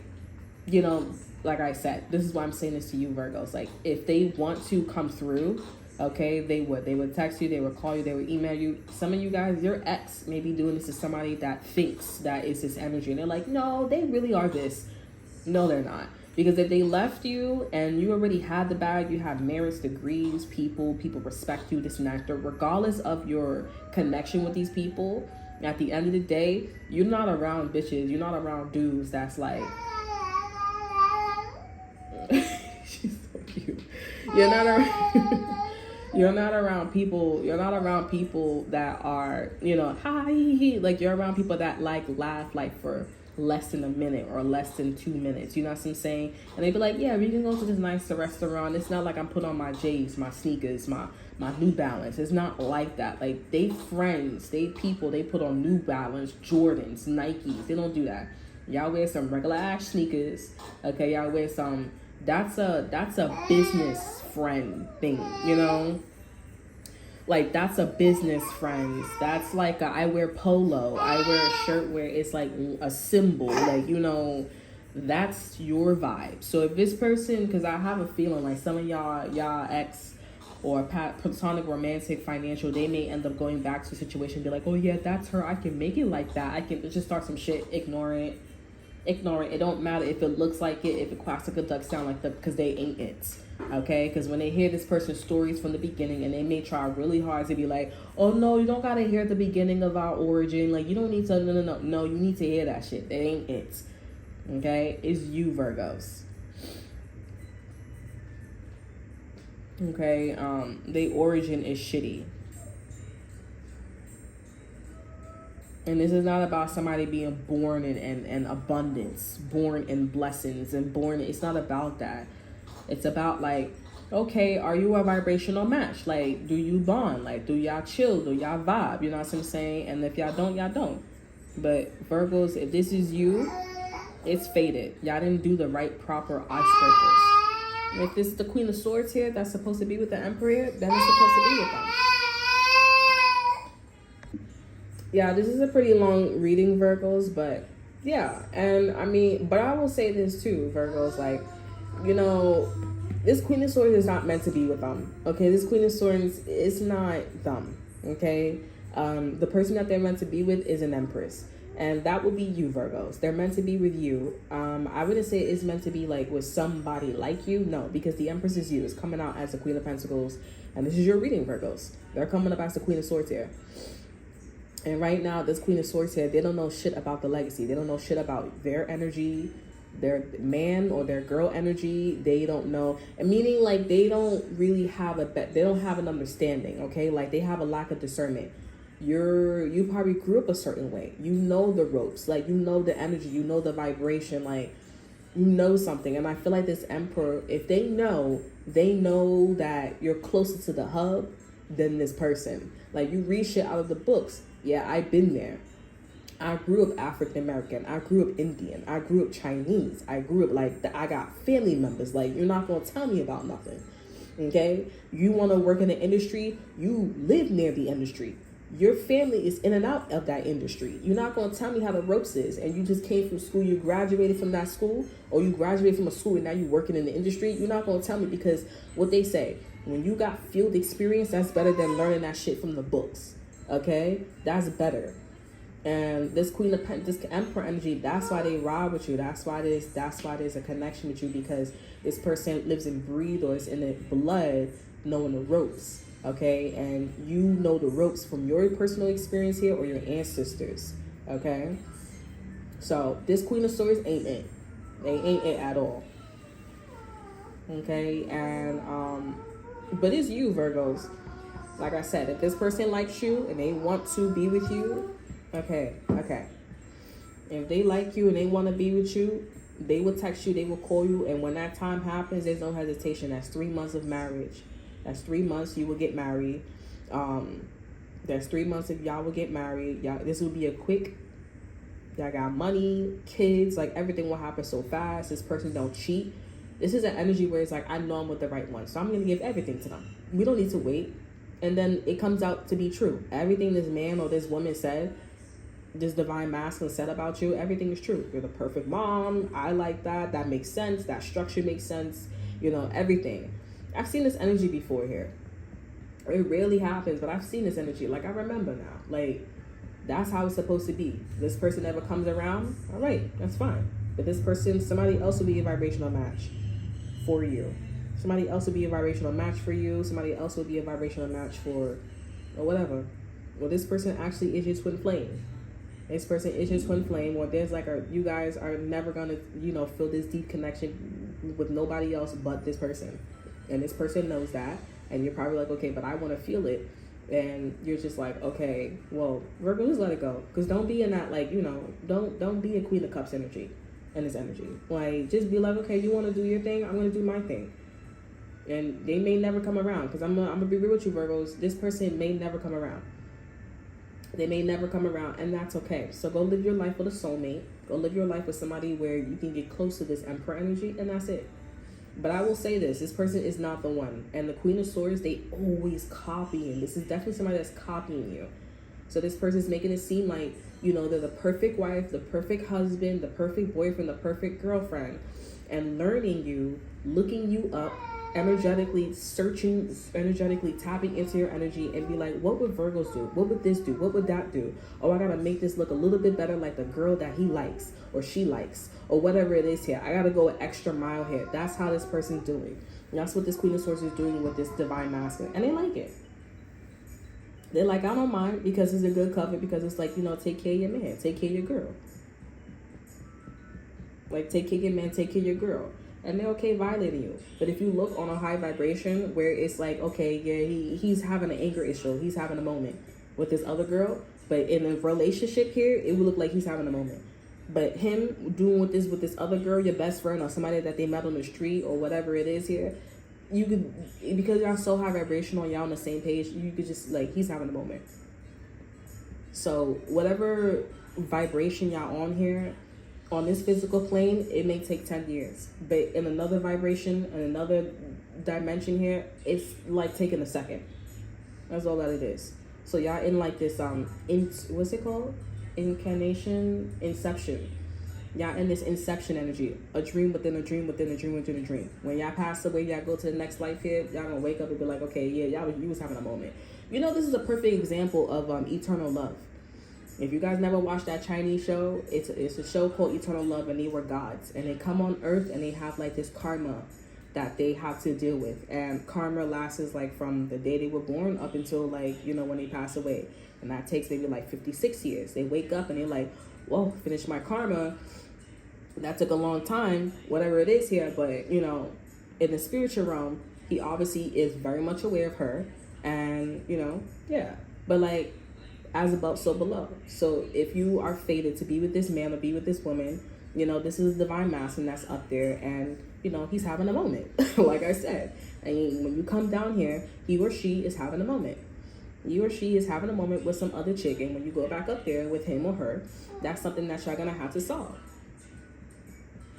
you know, like I said, this is why I'm saying this to you, Virgos. Like, if they want to come through, okay, they would text you, they would call you, they would email you. Some of you guys, your ex may be doing this to somebody that thinks that is this energy, and they're like, no, they really are this. No, they're not. Because if they left you and you already had the bag, you have merits, degrees, people respect you, this and that, regardless of your connection with these people, at the end of the day, you're not around bitches, you're not around dudes that's like, she's so cute. You're not around, you're not around people that are, you know, hi, like, you're around people that like laugh like for less than a minute or less than 2 minutes. You know what I'm saying? And they be like, yeah, we can go to this nice restaurant. It's not like I'm putting on my J's, my sneakers, my New Balance. It's not like that. Like, they friends, they people, they put on New Balance, Jordans, Nikes. They don't do that. Y'all wear some regular ass sneakers. Okay, y'all wear some. That's a business friend thing, you know? Like, that's a business friend. That's like I wear polo. I wear a shirt where it's like a symbol. Like, you know, that's your vibe. So if this person, because I have a feeling like some of y'all ex or platonic, romantic, financial, they may end up going back to a situation and be like, oh yeah, that's her. I can make it like that. I can just start some shit. Ignore it. It don't matter if it looks like it, if it quacks like a duck, sound like the, because they ain't it. Okay, because when they hear this person's stories from the beginning, and they may try really hard to be like, oh no, you don't gotta hear the beginning of our origin, like, you don't need to, no, you need to hear that shit. That ain't it. Okay, it's you, Virgos. Okay, the origin is shitty. And this is not about somebody being born in abundance, born in blessings, and born. It's not about that. It's about like, okay, are you a vibrational match? Like, do you bond? Like, do y'all chill? Do y'all vibe? You know what I'm saying? And if y'all don't, y'all don't. But Virgos, if this is you, it's fated. Y'all didn't do the right, proper icebreakers. If this is the Queen of Swords here that's supposed to be with the Emperor, then it's supposed to be with them. Yeah, this is a pretty long reading, Virgos, but yeah. And I mean, but I will say this too, Virgos, like, you know, this Queen of Swords is not meant to be with them. Okay, this Queen of Swords is not them. Okay, the person that they're meant to be with is an Empress, and that would be you, Virgos. They're meant to be with you. I wouldn't say it's meant to be like with somebody like you. No, because the Empress is you. It's coming out as the Queen of Pentacles, and this is your reading, Virgos. They're coming up as the Queen of Swords here. And right now, this Queen of Swords here, they don't know shit about the legacy. They don't know shit about their energy, their man or their girl energy. They don't know, and meaning like they don't really have they don't have an understanding. Okay, like they have a lack of discernment. You probably grew up a certain way. You know the ropes, like you know the energy, you know the vibration, like you know something. And I feel like this Emperor, if they know that you're closer to the hub than this person. Like you read shit out of the books. Yeah, I've been there. I grew up African American. I grew up Indian. I grew up Chinese. I grew up like I got family members. Like you're not gonna tell me about nothing. Okay? You wanna work in the industry, you live near the industry. Your family is in and out of that industry. You're not gonna tell me how the ropes is, and you just came from school, you graduated from that school, or you graduated from a school and now you're working in the industry. You're not gonna tell me, because what they say, when you got field experience, that's better than learning that shit from the books. Okay? That's better. And this this Emperor energy, that's why they ride with you. That's why there's a connection with you, because this person lives and breathes, or is in the blood, knowing the ropes. Okay? And you know the ropes from your personal experience here or your ancestors. Okay? So this Queen of Swords ain't it. They ain't it at all. Okay? And but it's you, Virgos. Like I said, if this person likes you and they want to be with you, okay. If they like you and they want to be with you, they will text you, they will call you, and when that time happens, there's no hesitation. That's 3 months of marriage. That's 3 months you will get married. That's 3 months if y'all will get married. Y'all, this will be a quick. Y'all got money, kids, like everything will happen so fast. This person don't cheat. This is an energy where it's like, I know I'm with the right one, so I'm gonna give everything to them. We don't need to wait. And then it comes out to be true. Everything this man or this woman said, this divine masculine said about you, everything is true. You're the perfect mom. I like that. That makes sense. That structure makes sense. You know, everything. I've seen this energy before here. It rarely happens, but I've seen this energy. Like, I remember now. Like, that's how it's supposed to be. This person never comes around. All right, that's fine. But this person, somebody else will be a vibrational match for you. Somebody else will be a vibrational match for you. Somebody else will be a vibrational match for, or whatever. Well, this person actually is your twin flame. This person is your twin flame. Or there's like you guys are never gonna, feel this deep connection with nobody else but this person. And this person knows that. And you're probably like, okay, but I want to feel it. And you're just like, okay, well, Virgo, just let it go. Because don't be in that, like, don't be a Queen of Cups energy and this energy. Like, just be like, okay, you want to do your thing? I'm going to do my thing. And they may never come around, because I'm gonna be real with you, Virgos. This person may never come around. They may never come around, and that's okay. So go live your life with a soulmate. Go live your life with somebody where you can get close to this Emperor energy, and that's it. But I will say this person is not the one. And the Queen of Swords, they always copying. This is definitely somebody that's copying you. So this person is making it seem like, they're the perfect wife, the perfect husband, the perfect boyfriend, the perfect girlfriend, and learning you, looking you up, energetically tapping into your energy, and be like, what would Virgos do? What would this do? What would that do? Oh, I gotta make this look a little bit better like the girl that he likes or she likes, or whatever it is here. I gotta go an extra mile here. That's how this person's doing. And that's what this Queen of Swords is doing with this divine masculine, and they like it. They're like, I don't mind, because it's a good cover, because it's like, take care of your man, take care of your girl. Like, take care of your man, take care of your girl. and they're okay violating you. But if you look on a high vibration where it's like, okay, yeah, he's having an anger issue, he's having a moment with this other girl, but in a relationship here, it would look like he's having a moment. But him doing with this other girl, your best friend or somebody that they met on the street or whatever it is here, you could, because y'all so high vibrational, y'all on the same page, you could just like, he's having a moment. So whatever vibration y'all on here, on this physical plane, it may take 10 years. But in another vibration, in another dimension here, it's like taking a second. That's all that it is. So y'all in like this, what's it called? Inception. Y'all in this inception energy. A dream within a dream within a dream within a dream. When y'all pass away, y'all go to the next life here, y'all gonna wake up and be like, okay, yeah, you was having a moment. You know, this is a perfect example of eternal love. If you guys never watched that Chinese show, it's a show called Eternal Love, and they were gods. And they come on earth and they have like this karma that they have to deal with. And karma lasts like from the day they were born up until like, you know, when they pass away. And that takes maybe like 56 years. They wake up and they're like, whoa, finish my karma. That took a long time, whatever it is here. But, you know, in the spiritual realm, he obviously is very much aware of her. And, you know, yeah. But like, as above, so below. So if you are fated to be with this man or be with this woman, you know, this is a divine masculine that's up there, and, you know, he's having a moment, like I said. And when you come down here, he or she is having a moment. You or she is having a moment with some other chick, and when you go back up there with him or her, that's something that y'all gonna have to solve.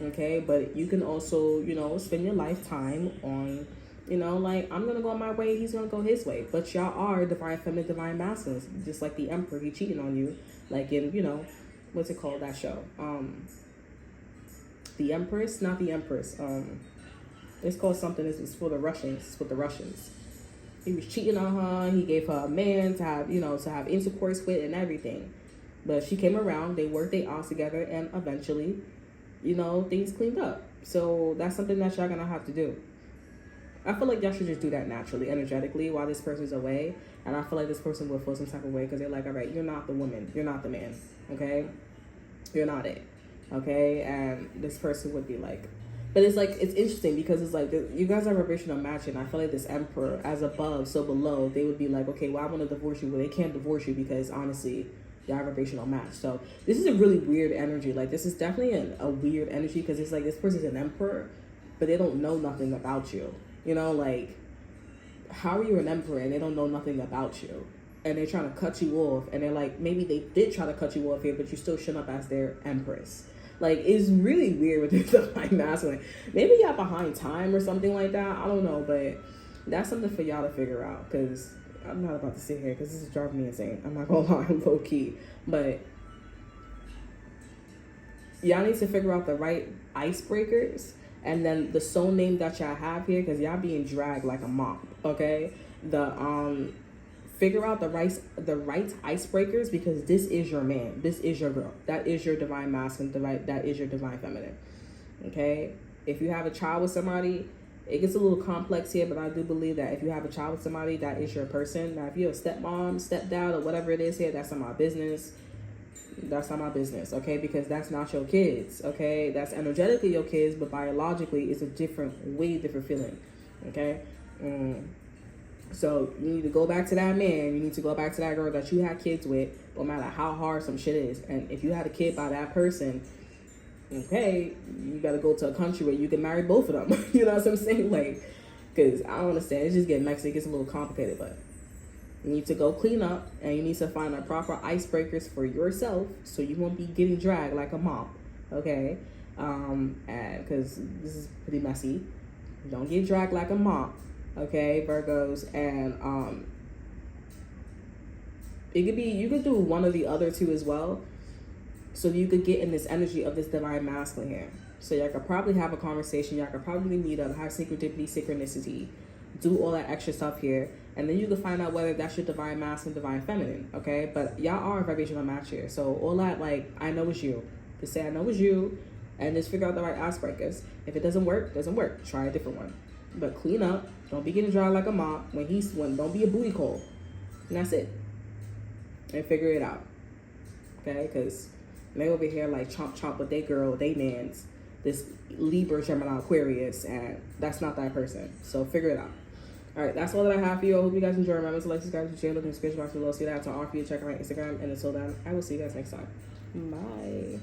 Okay, but you can also, you know, spend your lifetime on, you know, like, I'm gonna go my way, he's gonna go his way. But y'all are divine feminine, divine masculines. Just like the emperor, he cheating on you. Like in, you know, what's it called, that show? The Empress, not the Empress. It's called something, it's for the Russians. It's with the Russians. He was cheating on her. He gave her a man to have, you know, to have intercourse with and everything. But she came around, they worked their odds together, and eventually, you know, things cleaned up. So that's something that y'all gonna have to do. I feel like y'all should just do that naturally, energetically, while this person's away. And I feel like this person will feel some type of way because they're like, all right, you're not the woman. You're not the man. Okay? You're not it. Okay? And this person would be like... But it's like, it's interesting because it's like, you guys are vibrational matching. I feel like this emperor, as above, so below, they would be like, okay, well, I want to divorce you. Well, they can't divorce you because, honestly, y'all vibrational match. So this is a really weird energy. Like, this is definitely a weird energy because it's like, this person's an emperor, but they don't know nothing about you. You know, like, how are you an emperor and they don't know nothing about you? And they're trying to cut you off. And they're like, maybe they did try to cut you off here, but you still showing up as their empress. Like, it's really weird with this divine masculine. Maybe y'all behind time or something like that. I don't know, but that's something for y'all to figure out. Because I'm not about to sit here because this is driving me insane. I'm not going to lie, I'm low key. But y'all need to figure out the right icebreakers. And then the soul name that y'all have here, because y'all being dragged like a mop, okay? Figure out the right icebreakers, because this is your man. This is your girl. That is your divine masculine, that is your divine feminine, okay? If you have a child with somebody, it gets a little complex here, but I do believe that if you have a child with somebody, that is your person. Now, if you're a stepmom, stepdad, or whatever it is here, that's not my business. That's not my business, okay? Because that's not your kids, okay? That's energetically your kids, but biologically it's a way different feeling, okay? So you need to go back to that man. You need to go back to that girl that you had kids with, no matter how hard some shit is. And if you had a kid by that person, okay, you gotta go to a country where you can marry both of them. You know what I'm saying? Like, because I don't understand. It's just getting messy. It gets a little complicated, but you need to go clean up, and you need to find the proper icebreakers for yourself so you won't be getting dragged like a mop, okay? And because this is pretty messy. Don't get dragged like a mop, okay, Virgos? And it could be, you could do one or the other two as well, so you could get in this energy of this divine masculine here. So y'all could probably have a conversation. Y'all could probably meet up, have synchronicity, do all that extra stuff here. And then you can find out whether that's your divine masculine, divine feminine, okay? But y'all are a vibrational match here. So all that, like, I know it's you. Just say, I know it's you, and just figure out the right icebreakers. If it doesn't work, doesn't work. Try a different one. But clean up. Don't be getting dry like a mop. Don't be a booty call. And that's it. And figure it out, okay? Because they over here, like, chomp with they girl, they mans. this Libra, Gemini, Aquarius, and that's not that person. So figure it out. All right, that's all that I have for you. I hope you guys enjoy. Remember to like, subscribe, share, look in the description box below. See what I have to offer you. Check out my Instagram. And until then, I will see you guys next time. Bye.